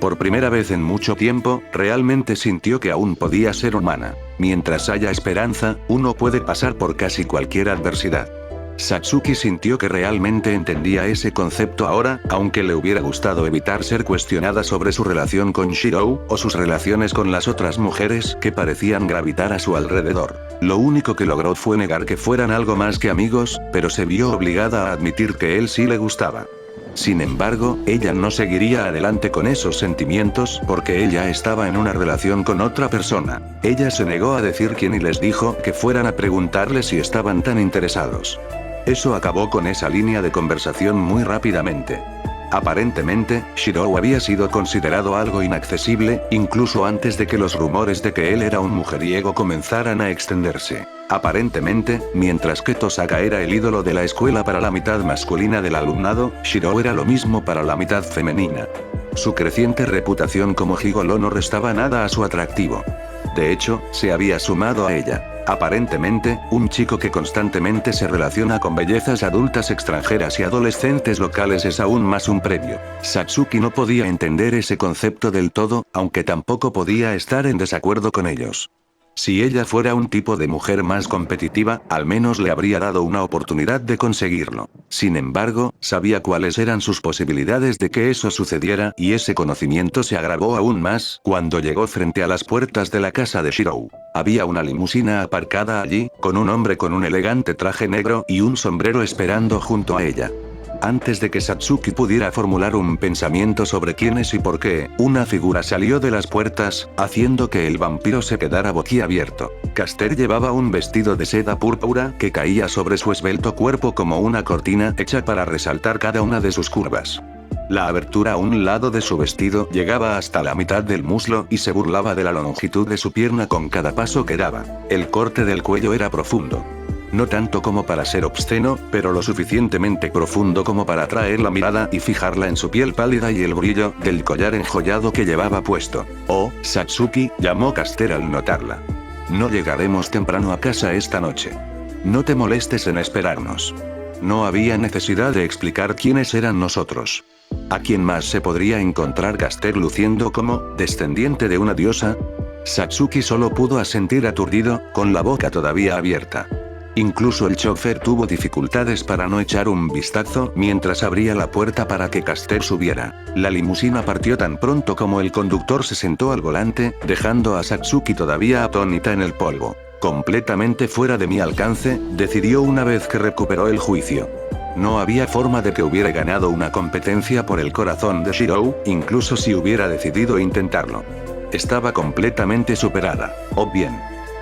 A: Por primera vez en mucho tiempo, realmente sintió que aún podía ser humana. Mientras haya esperanza, uno puede pasar por casi cualquier adversidad. Satsuki sintió que realmente entendía ese concepto ahora, aunque le hubiera gustado evitar ser cuestionada sobre su relación con Shirou, o sus relaciones con las otras mujeres que parecían gravitar a su alrededor. Lo único que logró fue negar que fueran algo más que amigos, pero se vio obligada a admitir que él sí le gustaba. Sin embargo, ella no seguiría adelante con esos sentimientos porque ella estaba en una relación con otra persona. Ella se negó a decir quién y les dijo que fueran a preguntarle si estaban tan interesados. Eso acabó con esa línea de conversación muy rápidamente. Aparentemente, Shirou había sido considerado algo inaccesible, incluso antes de que los rumores de que él era un mujeriego comenzaran a extenderse. Aparentemente, mientras que Tosaka era el ídolo de la escuela para la mitad masculina del alumnado, Shirou era lo mismo para la mitad femenina. Su creciente reputación como gigoló no restaba nada a su atractivo. De hecho, se había sumado a ella. Aparentemente, un chico que constantemente se relaciona con bellezas adultas extranjeras y adolescentes locales es aún más un premio. Satsuki no podía entender ese concepto del todo, aunque tampoco podía estar en desacuerdo con ellos. Si ella fuera un tipo de mujer más competitiva, al menos le habría dado una oportunidad de conseguirlo. Sin embargo, sabía cuáles eran sus posibilidades de que eso sucediera y ese conocimiento se agravó aún más cuando llegó frente a las puertas de la casa de Shirou. Había una limusina aparcada allí, con un hombre con un elegante traje negro y un sombrero esperando junto a ella. Antes de que Satsuki pudiera formular un pensamiento sobre quién es y por qué, una figura salió de las puertas, haciendo que el vampiro se quedara boquiabierto. Caster llevaba un vestido de seda púrpura que caía sobre su esbelto cuerpo como una cortina hecha para resaltar cada una de sus curvas. La abertura a un lado de su vestido llegaba hasta la mitad del muslo y se burlaba de la longitud de su pierna con cada paso que daba. El corte del cuello era profundo. No tanto como para ser obsceno, pero lo suficientemente profundo como para atraer la mirada y fijarla en su piel pálida y el brillo del collar enjollado que llevaba puesto. «Oh, Satsuki», llamó Caster al notarla. «No llegaremos temprano a casa esta noche. No te molestes en esperarnos». No había necesidad de explicar quiénes eran nosotros. ¿A quién más se podría encontrar Caster luciendo como descendiente de una diosa? Satsuki solo pudo asentir aturdido, con la boca todavía abierta. Incluso el chofer tuvo dificultades para no echar un vistazo mientras abría la puerta para que Caster subiera. La limusina partió tan pronto como el conductor se sentó al volante, dejando a Satsuki todavía atónita en el polvo. Completamente fuera de mi alcance, decidió una vez que recuperó el juicio. No había forma de que hubiera ganado una competencia por el corazón de Shirou, incluso si hubiera decidido intentarlo. Estaba completamente superada. O bien,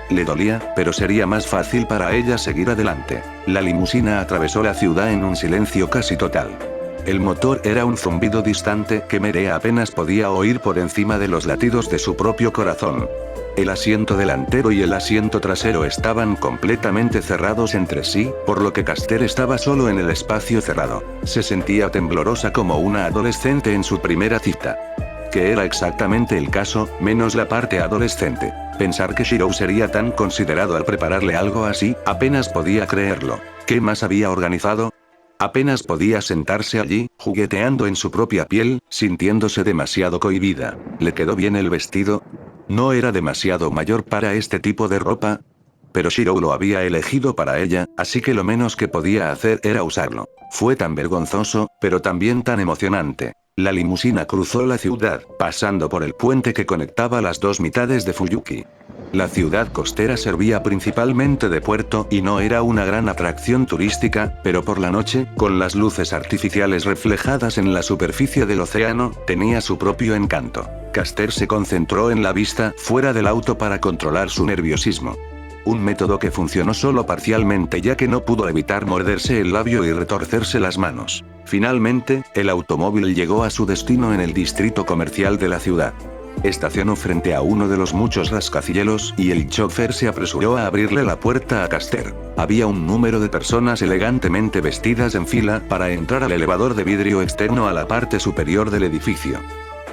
A: le dolía, pero sería más fácil para ella seguir adelante. La limusina atravesó la ciudad en un silencio casi total. El motor era un zumbido distante que Medea apenas podía oír por encima de los latidos de su propio corazón. El asiento delantero y el asiento trasero estaban completamente cerrados entre sí, por lo que Caster estaba solo en el espacio cerrado. Se sentía temblorosa como una adolescente en su primera cita. Que era exactamente el caso, menos la parte adolescente. Pensar que Shirou sería tan considerado al prepararle algo así, apenas podía creerlo. ¿Qué más había organizado? Apenas podía sentarse allí, jugueteando en su propia piel, sintiéndose demasiado cohibida. ¿Le quedó bien el vestido? ¿No era demasiado mayor para este tipo de ropa? Pero Shirou lo había elegido para ella, así que lo menos que podía hacer era usarlo. Fue tan vergonzoso, pero también tan emocionante. La limusina cruzó la ciudad, pasando por el puente que conectaba las dos mitades de Fuyuki. La ciudad costera servía principalmente de puerto y no era una gran atracción turística, pero por la noche, con las luces artificiales reflejadas en la superficie del océano, tenía su propio encanto. Caster se concentró en la vista fuera del auto para controlar su nerviosismo. Un método que funcionó solo parcialmente ya que no pudo evitar morderse el labio y retorcerse las manos. Finalmente, el automóvil llegó a su destino en el distrito comercial de la ciudad. Estacionó frente a uno de los muchos rascacielos y el chofer se apresuró a abrirle la puerta a Caster. Había un número de personas elegantemente vestidas en fila para entrar al elevador de vidrio externo a la parte superior del edificio.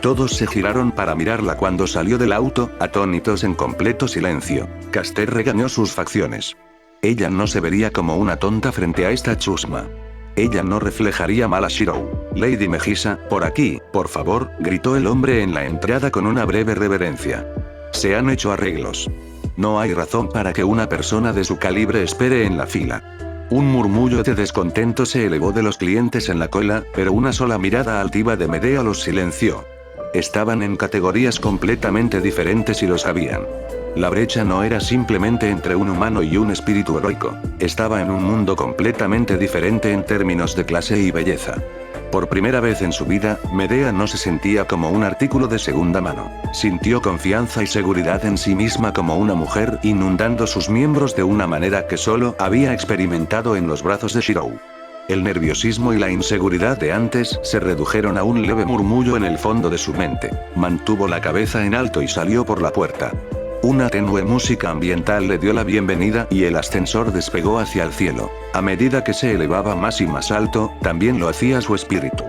A: Todos se giraron para mirarla cuando salió del auto, atónitos en completo silencio. Caster regañó sus facciones. Ella no se vería como una tonta frente a esta chusma. Ella no reflejaría mal a Shirou. Lady Megisa, por aquí, por favor, gritó el hombre en la entrada con una breve reverencia. Se han hecho arreglos. No hay razón para que una persona de su calibre espere en la fila. Un murmullo de descontento se elevó de los clientes en la cola, pero una sola mirada altiva de Medea los silenció. Estaban en categorías completamente diferentes y lo sabían. La brecha no era simplemente entre un humano y un espíritu heroico. Estaba en un mundo completamente diferente en términos de clase y belleza. Por primera vez en su vida, Medea no se sentía como un artículo de segunda mano. Sintió confianza y seguridad en sí misma como una mujer, inundando sus miembros de una manera que solo había experimentado en los brazos de Shirou. El nerviosismo y la inseguridad de antes se redujeron a un leve murmullo en el fondo de su mente. Mantuvo la cabeza en alto y salió por la puerta. Una tenue música ambiental le dio la bienvenida y el ascensor despegó hacia el cielo. A medida que se elevaba más y más alto, también lo hacía su espíritu.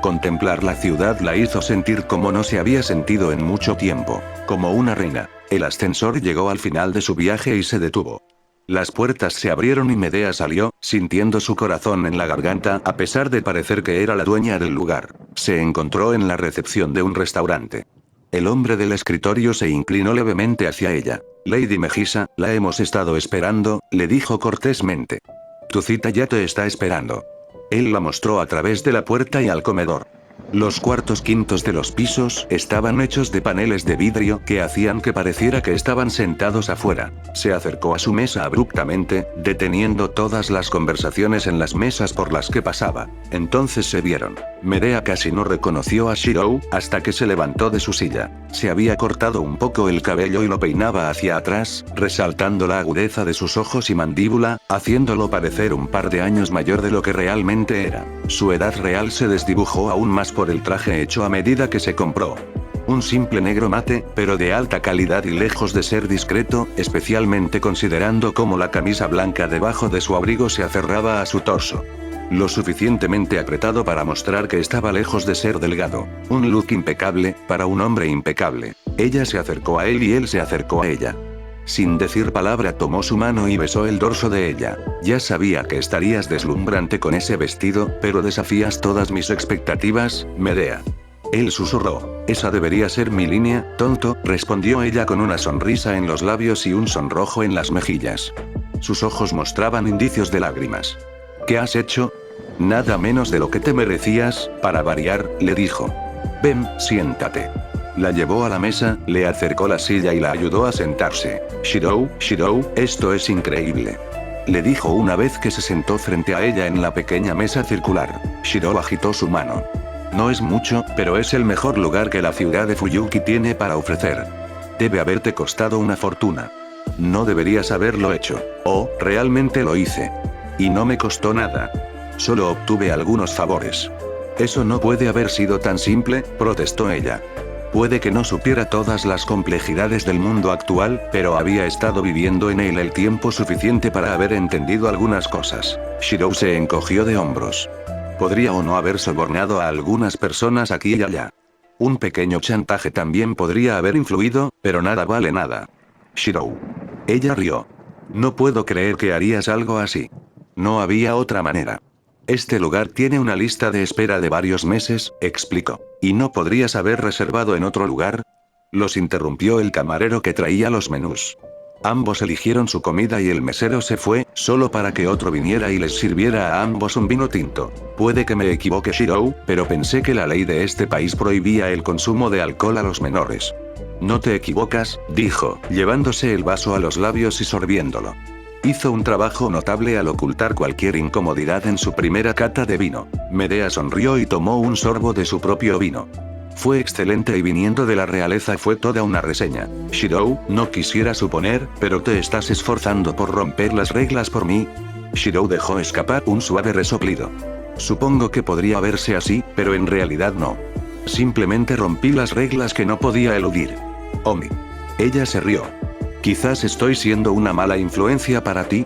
A: Contemplar la ciudad la hizo sentir como no se había sentido en mucho tiempo, como una reina. El ascensor llegó al final de su viaje y se detuvo. Las puertas se abrieron y Medea salió, sintiendo su corazón en la garganta a pesar de parecer que era la dueña del lugar. Se encontró en la recepción de un restaurante. El hombre del escritorio se inclinó levemente hacia ella. Lady Megisa, la hemos estado esperando, le dijo cortésmente. Tu cita ya te está esperando. Él la mostró a través de la puerta y al comedor. Los cuartos quintos de los pisos estaban hechos de paneles de vidrio que hacían que pareciera que estaban sentados afuera. Se acercó a su mesa abruptamente, deteniendo todas las conversaciones en las mesas por las que pasaba. Entonces se vieron. Medea casi no reconoció a Shirou, hasta que se levantó de su silla. Se había cortado un poco el cabello y lo peinaba hacia atrás, resaltando la agudeza de sus ojos y mandíbula, haciéndolo parecer un par de años mayor de lo que realmente era. Su edad real se desdibujó aún más por el traje hecho a medida que se compró. Un simple negro mate, pero de alta calidad y lejos de ser discreto, especialmente considerando cómo la camisa blanca debajo de su abrigo se aferraba a su torso. Lo suficientemente apretado para mostrar que estaba lejos de ser delgado. Un look impecable, para un hombre impecable. Ella se acercó a él y él se acercó a ella. Sin decir palabra tomó su mano y besó el dorso de ella. Ya sabía que estarías deslumbrante con ese vestido, pero desafías todas mis expectativas, Medea. Él susurró. Esa debería ser mi línea, tonto, respondió ella con una sonrisa en los labios y un sonrojo en las mejillas. Sus ojos mostraban indicios de lágrimas. ¿Qué has hecho? Nada menos de lo que te merecías, para variar, le dijo. Ven, siéntate. La llevó a la mesa, le acercó la silla y la ayudó a sentarse. Shirou, esto es increíble. Le dijo una vez que se sentó frente a ella en la pequeña mesa circular. Shirou agitó su mano. No es mucho, pero es el mejor lugar que la ciudad de Fuyuki tiene para ofrecer. Debe haberte costado una fortuna. No deberías haberlo hecho. Oh, realmente lo hice. Y no me costó nada. Solo obtuve algunos favores. Eso no puede haber sido tan simple, protestó ella. Puede que no supiera todas las complejidades del mundo actual, pero había estado viviendo en él el tiempo suficiente para haber entendido algunas cosas. Shirou se encogió de hombros. Podría o no haber sobornado a algunas personas aquí y allá. Un pequeño chantaje también podría haber influido, pero nada vale nada. Shirou. Ella rió. No puedo creer que harías algo así. No había otra manera. Este lugar tiene una lista de espera de varios meses, explicó. ¿Y no podrías haber reservado en otro lugar? Los interrumpió el camarero que traía los menús. Ambos eligieron su comida y el mesero se fue, solo para que otro viniera y les sirviera a ambos un vino tinto. Puede que me equivoque, Shirou, pero pensé que la ley de este país prohibía el consumo de alcohol a los menores. No te equivocas, dijo, llevándose el vaso a los labios y sorbiéndolo. Hizo un trabajo notable al ocultar cualquier incomodidad en su primera cata de vino. Medea sonrió y tomó un sorbo de su propio vino. Fue excelente y viniendo de la realeza fue toda una reseña. Shirou, no quisiera suponer, pero te estás esforzando por romper las reglas por mí. Shirou dejó escapar un suave resoplido. Supongo que podría verse así, pero en realidad no. Simplemente rompí las reglas que no podía eludir. Omi. Ella se rió. Quizás estoy siendo una mala influencia para ti.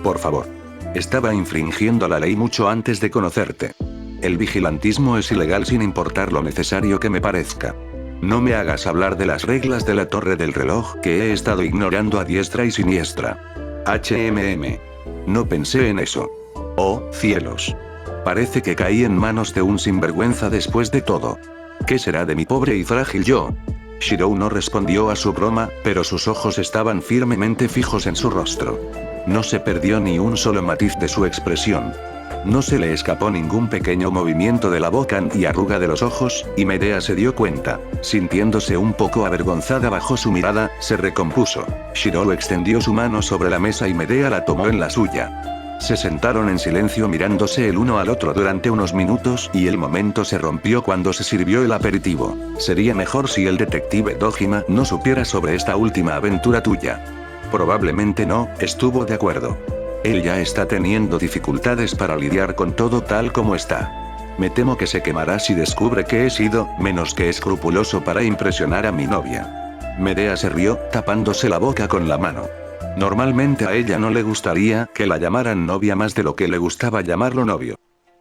A: Por favor. Estaba infringiendo la ley mucho antes de conocerte. El vigilantismo es ilegal sin importar lo necesario que me parezca. No me hagas hablar de las reglas de la torre del reloj que he estado ignorando a diestra y siniestra. No pensé en eso. Oh, cielos. Parece que caí en manos de un sinvergüenza después de todo. ¿Qué será de mi pobre y frágil yo? Shirou no respondió a su broma, pero sus ojos estaban firmemente fijos en su rostro. No se perdió ni un solo matiz de su expresión. No se le escapó ningún pequeño movimiento de la boca y arruga de los ojos, y Medea se dio cuenta. Sintiéndose un poco avergonzada bajo su mirada, se recompuso. Shirou extendió su mano sobre la mesa y Medea la tomó en la suya. Se sentaron en silencio mirándose el uno al otro durante unos minutos y el momento se rompió cuando se sirvió el aperitivo. Sería mejor si el detective Dojima no supiera sobre esta última aventura tuya. Probablemente no, estuvo de acuerdo. Él ya está teniendo dificultades para lidiar con todo tal como está. Me temo que se quemará si descubre que he sido menos que escrupuloso para impresionar a mi novia. Medea se rió, tapándose la boca con la mano. Normalmente a ella no le gustaría que la llamaran novia más de lo que le gustaba llamarlo novio.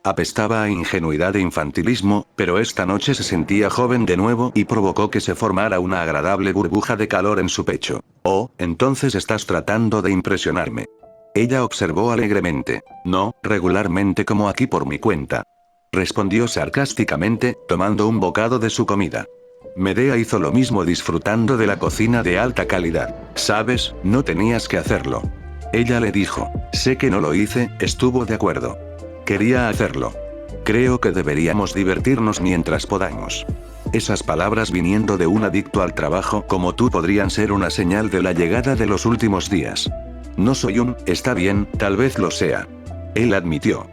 A: Apestaba a ingenuidad e infantilismo, pero esta noche se sentía joven de nuevo y provocó que se formara una agradable burbuja de calor en su pecho. Oh, entonces estás tratando de impresionarme. Ella observó alegremente. No, regularmente como aquí por mi cuenta. Respondió sarcásticamente, tomando un bocado de su comida. Medea hizo lo mismo disfrutando de la cocina de alta calidad. ¿Sabes? No tenías que hacerlo. Ella le dijo. Sé que no lo hice, estuvo de acuerdo. Quería hacerlo. Creo que deberíamos divertirnos mientras podamos. Esas palabras viniendo de un adicto al trabajo como tú podrían ser una señal de la llegada de los últimos días. No soy está bien, tal vez lo sea. Él admitió.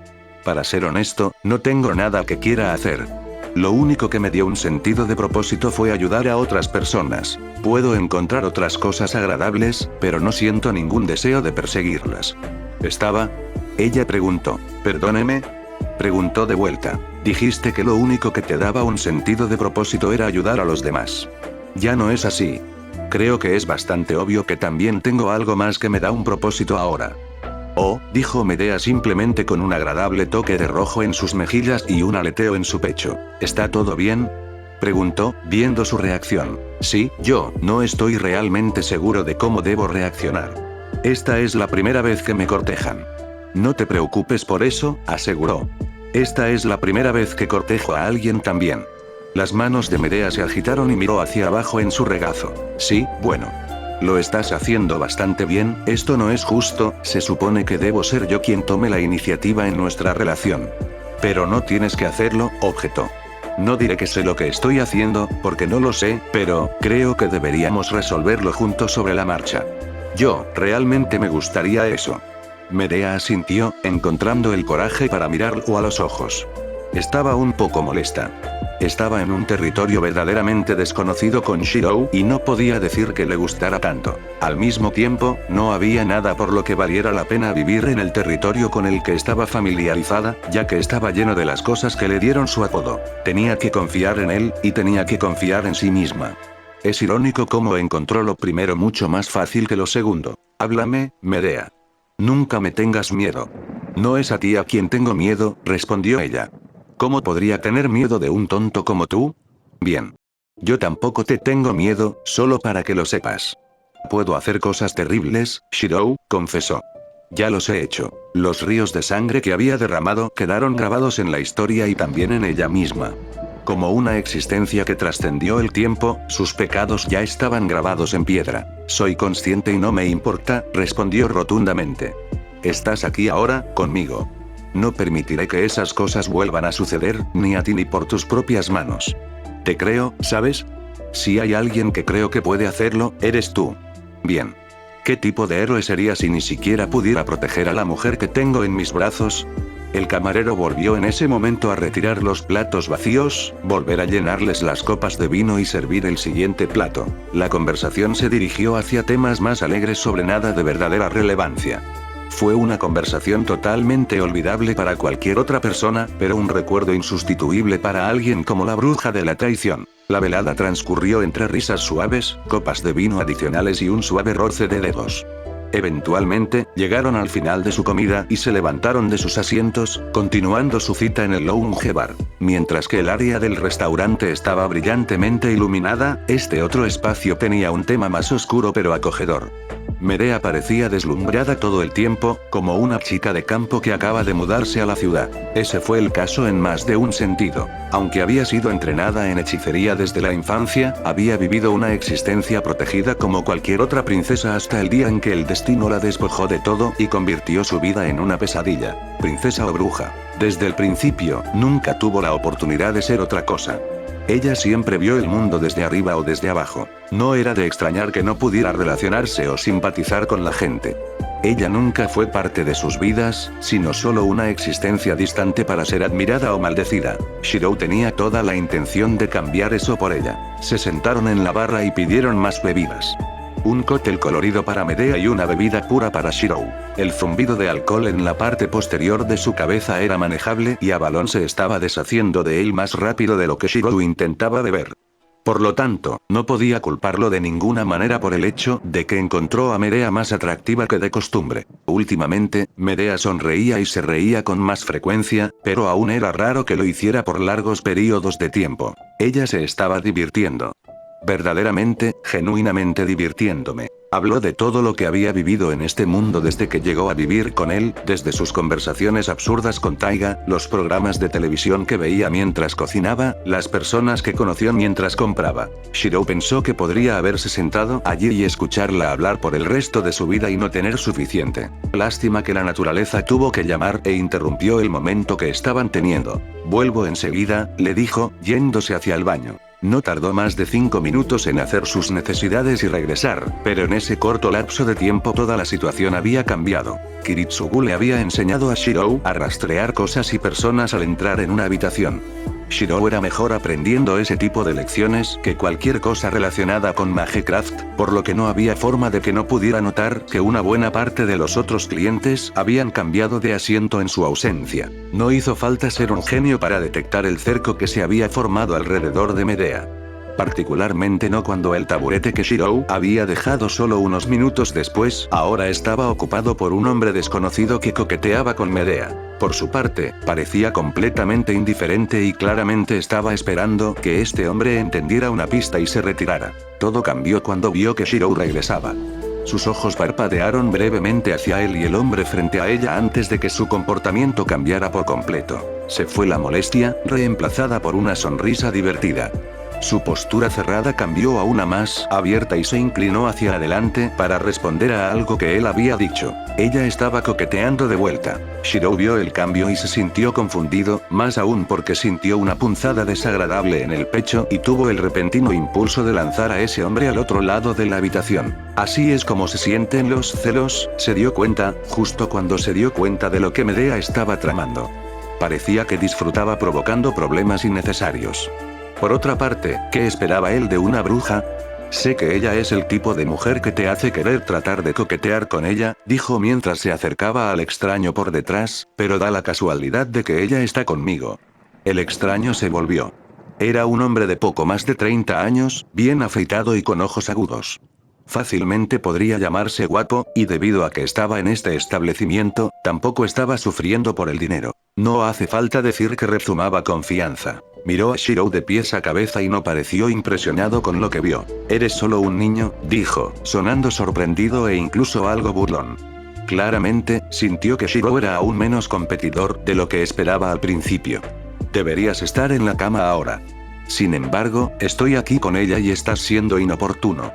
A: Para ser honesto, no tengo nada que quiera hacer. Lo único que me dio un sentido de propósito fue ayudar a otras personas. Puedo encontrar otras cosas agradables, pero no siento ningún deseo de perseguirlas. ¿Estaba? Ella preguntó. Perdóneme. Preguntó de vuelta. Dijiste que lo único que te daba un sentido de propósito era ayudar a los demás. Ya no es así. Creo que es bastante obvio que también tengo algo más que me da un propósito ahora. Oh, dijo Medea simplemente con un agradable toque de rojo en sus mejillas y un aleteo en su pecho. ¿Está todo bien? Preguntó, viendo su reacción. Sí, yo no estoy realmente seguro de cómo debo reaccionar. Esta es la primera vez que me cortejan. No te preocupes por eso, aseguró. Esta es la primera vez que cortejo a alguien también. Las manos de Medea se agitaron y miró hacia abajo en su regazo. Sí, bueno. Lo estás haciendo bastante bien, esto no es justo, se supone que debo ser yo quien tome la iniciativa en nuestra relación. Pero no tienes que hacerlo, objetó. No diré que sé lo que estoy haciendo, porque no lo sé, pero creo que deberíamos resolverlo juntos sobre la marcha. Yo, realmente me gustaría eso. Medea asintió, encontrando el coraje para mirarlo a los ojos. Estaba un poco molesta. Estaba en un territorio verdaderamente desconocido con Shirou y no podía decir que le gustara tanto. Al mismo tiempo, no había nada por lo que valiera la pena vivir en el territorio con el que estaba familiarizada, ya que estaba lleno de las cosas que le dieron su apodo. Tenía que confiar en él, y tenía que confiar en sí misma. Es irónico cómo encontró lo primero mucho más fácil que lo segundo. Háblame, Medea. Nunca me tengas miedo. No es a ti a quien tengo miedo, respondió ella. ¿Cómo podría tener miedo de un tonto como tú? Bien. Yo tampoco te tengo miedo, solo para que lo sepas. Puedo hacer cosas terribles, Shirou, confesó. Ya los he hecho. Los ríos de sangre que había derramado quedaron grabados en la historia y también en ella misma. Como una existencia que trascendió el tiempo, sus pecados ya estaban grabados en piedra. Soy consciente y no me importa, respondió rotundamente. Estás aquí ahora, conmigo. No permitiré que esas cosas vuelvan a suceder, ni a ti ni por tus propias manos. Te creo, ¿sabes? Si hay alguien que creo que puede hacerlo, eres tú. Bien. ¿Qué tipo de héroe sería si ni siquiera pudiera proteger a la mujer que tengo en mis brazos? El camarero volvió en ese momento a retirar los platos vacíos, volver a llenarles las copas de vino y servir el siguiente plato. La conversación se dirigió hacia temas más alegres sobre nada de verdadera relevancia. Fue una conversación totalmente olvidable para cualquier otra persona, pero un recuerdo insustituible para alguien como la bruja de la traición. La velada transcurrió entre risas suaves, copas de vino adicionales y un suave roce de dedos. Eventualmente, llegaron al final de su comida y se levantaron de sus asientos, continuando su cita en el lounge bar. Mientras que el área del restaurante estaba brillantemente iluminada, este otro espacio tenía un tema más oscuro pero acogedor. Medea parecía deslumbrada todo el tiempo, como una chica de campo que acaba de mudarse a la ciudad. Ese fue el caso en más de un sentido. Aunque había sido entrenada en hechicería desde la infancia, había vivido una existencia protegida como cualquier otra princesa hasta el día en que el destino la despojó de todo y convirtió su vida en una pesadilla. Princesa o bruja. Desde el principio, nunca tuvo la oportunidad de ser otra cosa. Ella siempre vio el mundo desde arriba o desde abajo. No era de extrañar que no pudiera relacionarse o simpatizar con la gente. Ella nunca fue parte de sus vidas, sino solo una existencia distante para ser admirada o maldecida. Shirou tenía toda la intención de cambiar eso por ella. Se sentaron en la barra y pidieron más bebidas. Un cóctel colorido para Medea y una bebida pura para Shirou. El zumbido de alcohol en la parte posterior de su cabeza era manejable y Avalon se estaba deshaciendo de él más rápido de lo que Shirou intentaba beber. Por lo tanto, no podía culparlo de ninguna manera por el hecho de que encontró a Medea más atractiva que de costumbre. Últimamente, Medea sonreía y se reía con más frecuencia, pero aún era raro que lo hiciera por largos periodos de tiempo. Ella se estaba divirtiendo. Verdaderamente, genuinamente divirtiéndome. Habló de todo lo que había vivido en este mundo desde que llegó a vivir con él, desde sus conversaciones absurdas con Taiga, los programas de televisión que veía mientras cocinaba, las personas que conoció mientras compraba. Shirou pensó que podría haberse sentado allí y escucharla hablar por el resto de su vida y no tener suficiente. Lástima que la naturaleza tuvo que llamar e interrumpió el momento que estaban teniendo. Vuelvo enseguida, le dijo, yéndose hacia el baño. No tardó más de 5 minutos en hacer sus necesidades y regresar, pero en ese corto lapso de tiempo toda la situación había cambiado. Kiritsugu le había enseñado a Shirou a rastrear cosas y personas al entrar en una habitación. Shirou era mejor aprendiendo ese tipo de lecciones que cualquier cosa relacionada con Magecraft, por lo que no había forma de que no pudiera notar que una buena parte de los otros clientes habían cambiado de asiento en su ausencia. No hizo falta ser un genio para detectar el cerco que se había formado alrededor de Medea. Particularmente no cuando el taburete que Shirou había dejado solo unos minutos después ahora estaba ocupado por un hombre desconocido que coqueteaba con Medea. Por su parte, parecía completamente indiferente y claramente estaba esperando que este hombre entendiera una pista y se retirara. Todo cambió cuando vio que Shirou regresaba. Sus ojos parpadearon brevemente hacia él y el hombre frente a ella antes de que su comportamiento cambiara por completo. Se fue la molestia, reemplazada por una sonrisa divertida. Su postura cerrada cambió a una más abierta y se inclinó hacia adelante para responder a algo que él había dicho. Ella estaba coqueteando de vuelta. Shirou vio el cambio y se sintió confundido, más aún porque sintió una punzada desagradable en el pecho y tuvo el repentino impulso de lanzar a ese hombre al otro lado de la habitación. Así es como se sienten los celos, se dio cuenta, justo cuando se dio cuenta de lo que Medea estaba tramando. Parecía que disfrutaba provocando problemas innecesarios. Por otra parte, ¿qué esperaba él de una bruja? Sé que ella es el tipo de mujer que te hace querer tratar de coquetear con ella, dijo mientras se acercaba al extraño por detrás, pero da la casualidad de que ella está conmigo. El extraño se volvió. Era un hombre de poco más de 30 años, bien afeitado y con ojos agudos. Fácilmente podría llamarse guapo, y debido a que estaba en este establecimiento, tampoco estaba sufriendo por el dinero. No hace falta decir que rezumaba confianza. Miró a Shirou de pies a cabeza y no pareció impresionado con lo que vio. «Eres solo un niño», dijo, sonando sorprendido e incluso algo burlón. Claramente, sintió que Shirou era aún menos competidor de lo que esperaba al principio. «Deberías estar en la cama ahora. Sin embargo, estoy aquí con ella y estás siendo inoportuno.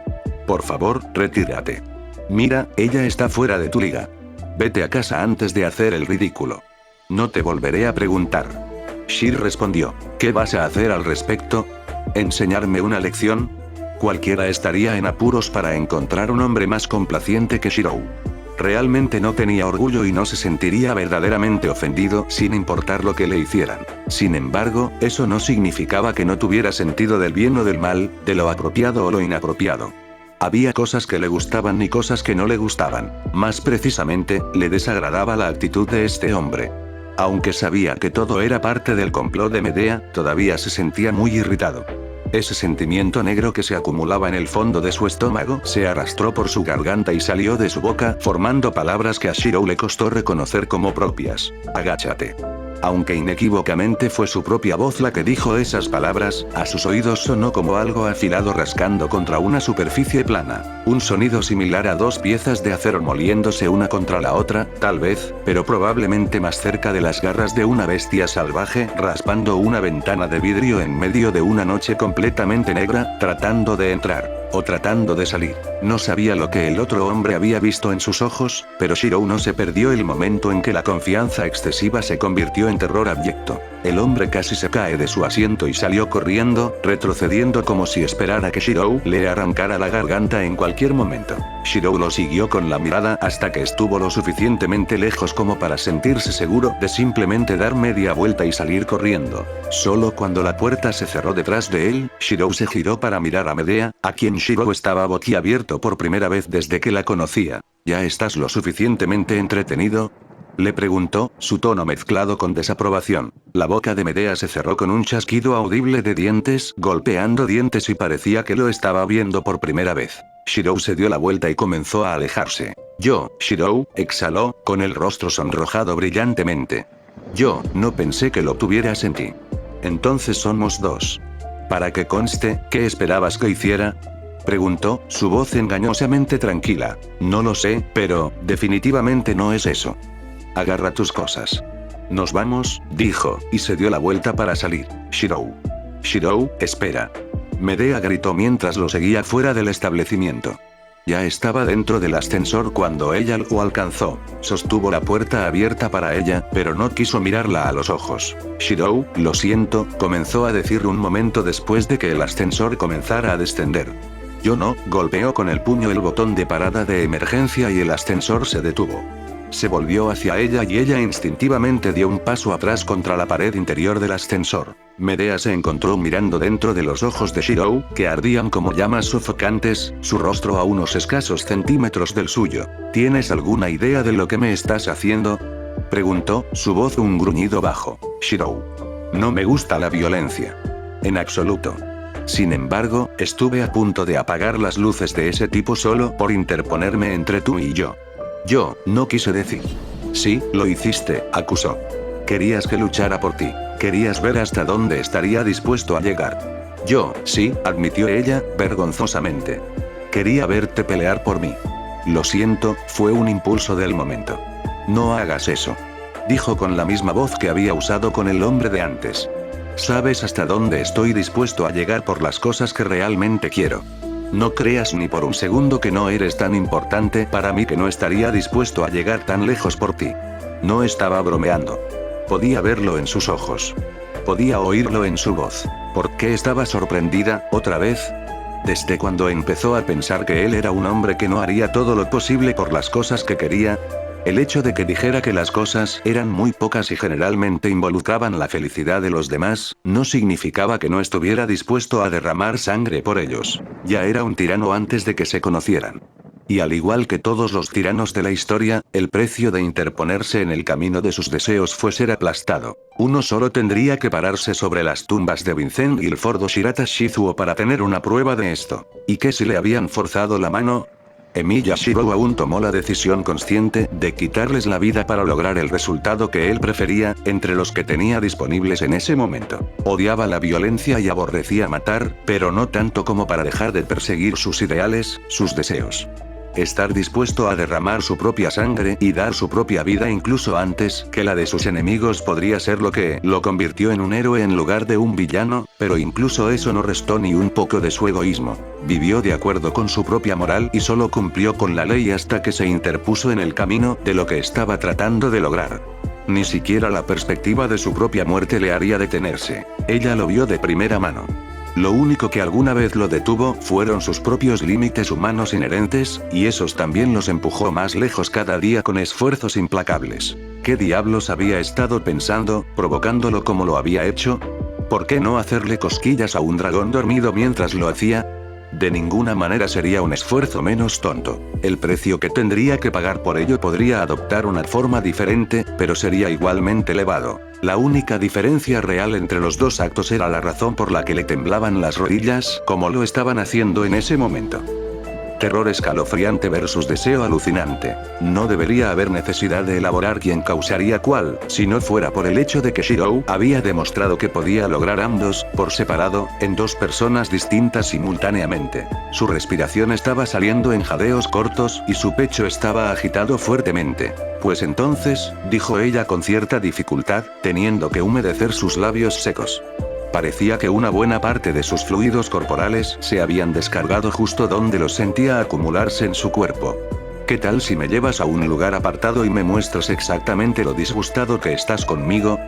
A: Por favor, retírate. Mira, ella está fuera de tu liga. Vete a casa antes de hacer el ridículo. No te volveré a preguntar». Shir respondió. «¿Qué vas a hacer al respecto? ¿Enseñarme una lección?» Cualquiera estaría en apuros para encontrar un hombre más complaciente que Shirou. Realmente no tenía orgullo y no se sentiría verdaderamente ofendido sin importar lo que le hicieran. Sin embargo, eso no significaba que no tuviera sentido del bien o del mal, de lo apropiado o lo inapropiado. Había cosas que le gustaban y cosas que no le gustaban. Más precisamente, le desagradaba la actitud de este hombre. Aunque sabía que todo era parte del complot de Medea, todavía se sentía muy irritado. Ese sentimiento negro que se acumulaba en el fondo de su estómago se arrastró por su garganta y salió de su boca, formando palabras que a Shirou le costó reconocer como propias. «Agáchate». Aunque inequívocamente fue su propia voz la que dijo esas palabras, a sus oídos sonó como algo afilado rascando contra una superficie plana. Un sonido similar a dos piezas de acero moliéndose una contra la otra, tal vez, pero probablemente más cerca de las garras de una bestia salvaje, raspando una ventana de vidrio en medio de una noche completamente negra, tratando de entrar. O tratando de salir. No sabía lo que el otro hombre había visto en sus ojos, pero Shirou no se perdió el momento en que la confianza excesiva se convirtió en terror abyecto. El hombre casi se cae de su asiento y salió corriendo, retrocediendo como si esperara que Shirou le arrancara la garganta en cualquier momento. Shirou lo siguió con la mirada hasta que estuvo lo suficientemente lejos como para sentirse seguro de simplemente dar media vuelta y salir corriendo. Solo cuando la puerta se cerró detrás de él, Shirou se giró para mirar a Medea, a quien Shirou estaba boquiabierto por primera vez desde que la conocía. «¿Ya estás lo suficientemente entretenido?», le preguntó, su tono mezclado con desaprobación. La boca de Medea se cerró con un chasquido audible de dientes, golpeando dientes y parecía que lo estaba viendo por primera vez. Shirou se dio la vuelta y comenzó a alejarse. «Yo, Shirou», exhaló, con el rostro sonrojado brillantemente. «Yo, no pensé que lo tuvieras en ti. Entonces somos dos. Para que conste, ¿qué esperabas que hiciera?», preguntó, su voz engañosamente tranquila. «No lo sé, pero, definitivamente no es eso. Agarra tus cosas. Nos vamos», dijo, y se dio la vuelta para salir. «Shirou. Shirou, espera». Medea gritó mientras lo seguía fuera del establecimiento. Ya estaba dentro del ascensor cuando ella lo alcanzó. Sostuvo la puerta abierta para ella, pero no quiso mirarla a los ojos. «Shirou, lo siento», comenzó a decir un momento después de que el ascensor comenzara a descender. «Yo no», golpeó con el puño el botón de parada de emergencia y el ascensor se detuvo. Se volvió hacia ella y ella instintivamente dio un paso atrás contra la pared interior del ascensor. Medea se encontró mirando dentro de los ojos de Shirou, que ardían como llamas sofocantes, su rostro a unos escasos centímetros del suyo. ¿Tienes alguna idea de lo que me estás haciendo?, preguntó, su voz un gruñido bajo. Shirou. No me gusta la violencia. En absoluto. Sin embargo, estuve a punto de apagar las luces de ese tipo solo por interponerme entre tú y yo. Yo, no quise decir. Sí, lo hiciste, acusó. Querías que luchara por ti. Querías ver hasta dónde estaría dispuesto a llegar. Yo, sí, admitió ella, vergonzosamente. Quería verte pelear por mí. Lo siento, fue un impulso del momento. No hagas eso. Dijo con la misma voz que había usado con el hombre de antes. Sabes hasta dónde estoy dispuesto a llegar por las cosas que realmente quiero. No creas ni por un segundo que no eres tan importante para mí que no estaría dispuesto a llegar tan lejos por ti. No estaba bromeando. Podía verlo en sus ojos. Podía oírlo en su voz. ¿Por qué estaba sorprendida, otra vez? Desde cuando empezó a pensar que él era un hombre que no haría todo lo posible por las cosas que quería. El hecho de que dijera que las cosas eran muy pocas y generalmente involucraban la felicidad de los demás, no significaba que no estuviera dispuesto a derramar sangre por ellos. Ya era un tirano antes de que se conocieran. Y al igual que todos los tiranos de la historia, el precio de interponerse en el camino de sus deseos fue ser aplastado. Uno solo tendría que pararse sobre las tumbas de Vincent Guilford o Shirata Shizuo para tener una prueba de esto. ¿Y qué si le habían forzado la mano? Emilia Shirou aún tomó la decisión consciente de quitarles la vida para lograr el resultado que él prefería, entre los que tenía disponibles en ese momento. Odiaba la violencia y aborrecía matar, pero no tanto como para dejar de perseguir sus ideales, sus deseos. Estar dispuesto a derramar su propia sangre y dar su propia vida incluso antes que la de sus enemigos podría ser lo que lo convirtió en un héroe en lugar de un villano, pero incluso eso no restó ni un poco de su egoísmo. Vivió de acuerdo con su propia moral y solo cumplió con la ley hasta que se interpuso en el camino de lo que estaba tratando de lograr. Ni siquiera la perspectiva de su propia muerte le haría detenerse. Ella lo vio de primera mano. Lo único que alguna vez lo detuvo fueron sus propios límites humanos inherentes, y esos también los empujó más lejos cada día con esfuerzos implacables. ¿Qué diablos había estado pensando, provocándolo como lo había hecho? ¿Por qué no hacerle cosquillas a un dragón dormido mientras lo hacía? De ninguna manera sería un esfuerzo menos tonto. El precio que tendría que pagar por ello podría adoptar una forma diferente, pero sería igualmente elevado. La única diferencia real entre los dos actos era la razón por la que le temblaban las rodillas, como lo estaban haciendo en ese momento. Terror escalofriante versus deseo alucinante. No debería haber necesidad de elaborar quién causaría cuál, si no fuera por el hecho de que Shirou había demostrado que podía lograr ambos, por separado, en dos personas distintas simultáneamente. Su respiración estaba saliendo en jadeos cortos y su pecho estaba agitado fuertemente. Pues entonces, dijo ella con cierta dificultad, teniendo que humedecer sus labios secos. Parecía que una buena parte de sus fluidos corporales se habían descargado justo donde los sentía acumularse en su cuerpo. ¿Qué tal si me llevas a un lugar apartado y me muestras exactamente lo disgustado que estás conmigo?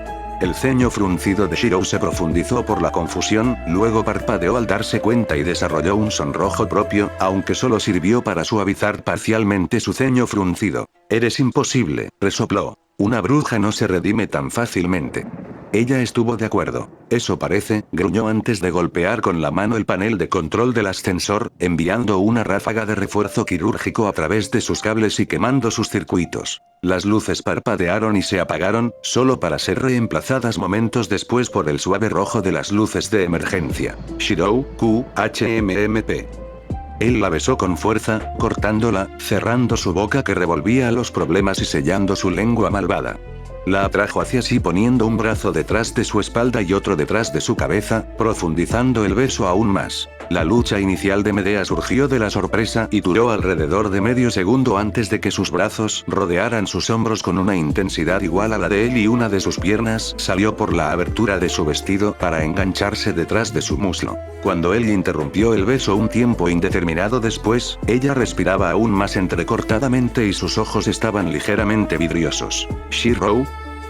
A: El ceño fruncido de Shirou se profundizó por la confusión, luego parpadeó al darse cuenta y desarrolló un sonrojo propio, aunque solo sirvió para suavizar parcialmente su ceño fruncido. Eres imposible, resopló. Una bruja no se redime tan fácilmente. Ella estuvo de acuerdo. Eso parece, gruñó antes de golpear con la mano el panel de control del ascensor, enviando una ráfaga de refuerzo quirúrgico a través de sus cables y quemando sus circuitos. Las luces parpadearon y se apagaron, solo para ser reemplazadas momentos después por el suave rojo de las luces de emergencia. Shirou, QHMMP. Él la besó con fuerza, cortándola, cerrando su boca que revolvía los problemas y sellando su lengua malvada. La atrajo hacia sí poniendo un brazo detrás de su espalda y otro detrás de su cabeza, profundizando el beso aún más. La lucha inicial de Medea surgió de la sorpresa y duró alrededor de medio segundo antes de que sus brazos rodearan sus hombros con una intensidad igual a la de él y una de sus piernas salió por la abertura de su vestido para engancharse detrás de su muslo. Cuando él interrumpió el beso un tiempo indeterminado después, ella respiraba aún más entrecortadamente y sus ojos estaban ligeramente vidriosos. Shirou.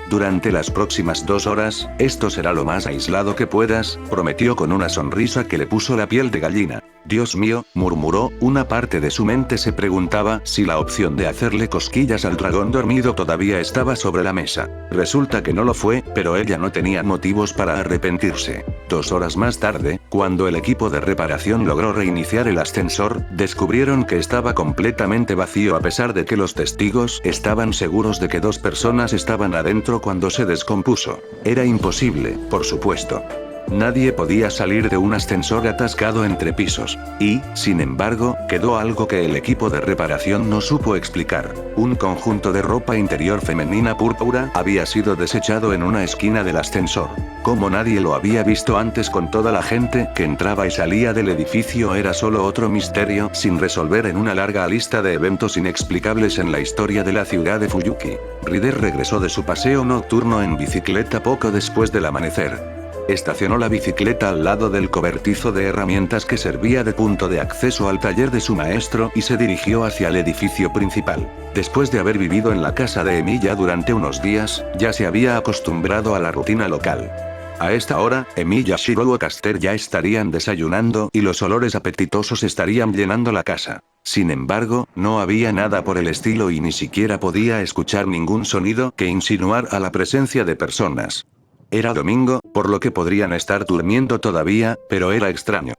A: Durante las próximas 2 horas, esto será lo más aislado que puedas, prometió con una sonrisa que le puso la piel de gallina. Dios mío, murmuró, una parte de su mente se preguntaba si la opción de hacerle cosquillas al dragón dormido todavía estaba sobre la mesa. Resulta que no lo fue, pero ella no tenía motivos para arrepentirse. 2 horas más tarde, cuando el equipo de reparación logró reiniciar el ascensor, descubrieron que estaba completamente vacío a pesar de que los testigos estaban seguros de que 2 personas estaban adentro cuando se descompuso. Era imposible, por supuesto. Nadie podía salir de un ascensor atascado entre pisos. Y, sin embargo, quedó algo que el equipo de reparación no supo explicar. Un conjunto de ropa interior femenina púrpura había sido desechado en una esquina del ascensor. Como nadie lo había visto antes con toda la gente que entraba y salía del edificio era solo otro misterio sin resolver en una larga lista de eventos inexplicables en la historia de la ciudad de Fuyuki. Ryder regresó de su paseo nocturno en bicicleta poco después del amanecer. Estacionó la bicicleta al lado del cobertizo de herramientas que servía de punto de acceso al taller de su maestro y se dirigió hacia el edificio principal. Después de haber vivido en la casa de Emilia durante unos días, ya se había acostumbrado a la rutina local. A esta hora, Emilia, Shiro y Caster ya estarían desayunando y los olores apetitosos estarían llenando la casa. Sin embargo, no había nada por el estilo y ni siquiera podía escuchar ningún sonido que insinuara la presencia de personas. Era domingo, por lo que podrían estar durmiendo todavía, pero era extraño.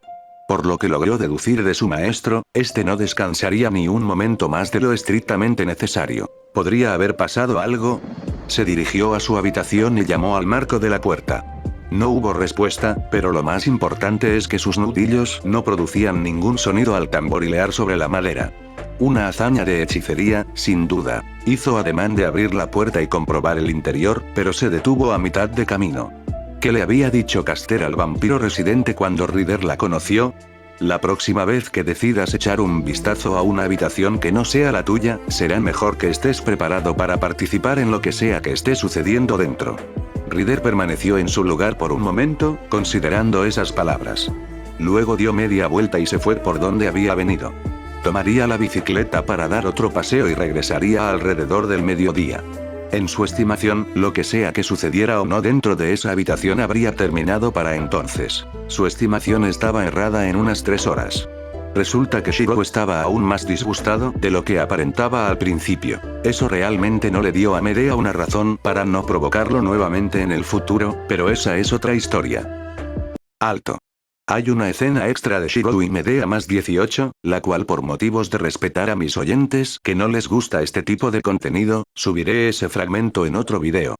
A: Por lo que logró deducir de su maestro, este no descansaría ni un momento más de lo estrictamente necesario. ¿Podría haber pasado algo? Se dirigió a su habitación y llamó al marco de la puerta. No hubo respuesta, pero lo más importante es que sus nudillos no producían ningún sonido al tamborilear sobre la madera. Una hazaña de hechicería, sin duda. Hizo ademán de abrir la puerta y comprobar el interior, pero se detuvo a mitad de camino. ¿Qué le había dicho Caster al vampiro residente cuando Ryder la conoció? La próxima vez que decidas echar un vistazo a una habitación que no sea la tuya, será mejor que estés preparado para participar en lo que sea que esté sucediendo dentro. Ryder permaneció en su lugar por un momento, considerando esas palabras. Luego dio media vuelta y se fue por donde había venido. Tomaría la bicicleta para dar otro paseo y regresaría alrededor del mediodía. En su estimación, lo que sea que sucediera o no dentro de esa habitación habría terminado para entonces. Su estimación estaba errada en unas 3 horas. Resulta que Shiro estaba aún más disgustado de lo que aparentaba al principio. Eso realmente no le dio a Medea una razón para no provocarlo nuevamente en el futuro, pero esa es otra historia. Alto. Hay una escena extra de Shiro y Medea más 18, la cual por motivos de respetar a mis oyentes que no les gusta este tipo de contenido, subiré ese fragmento en otro video.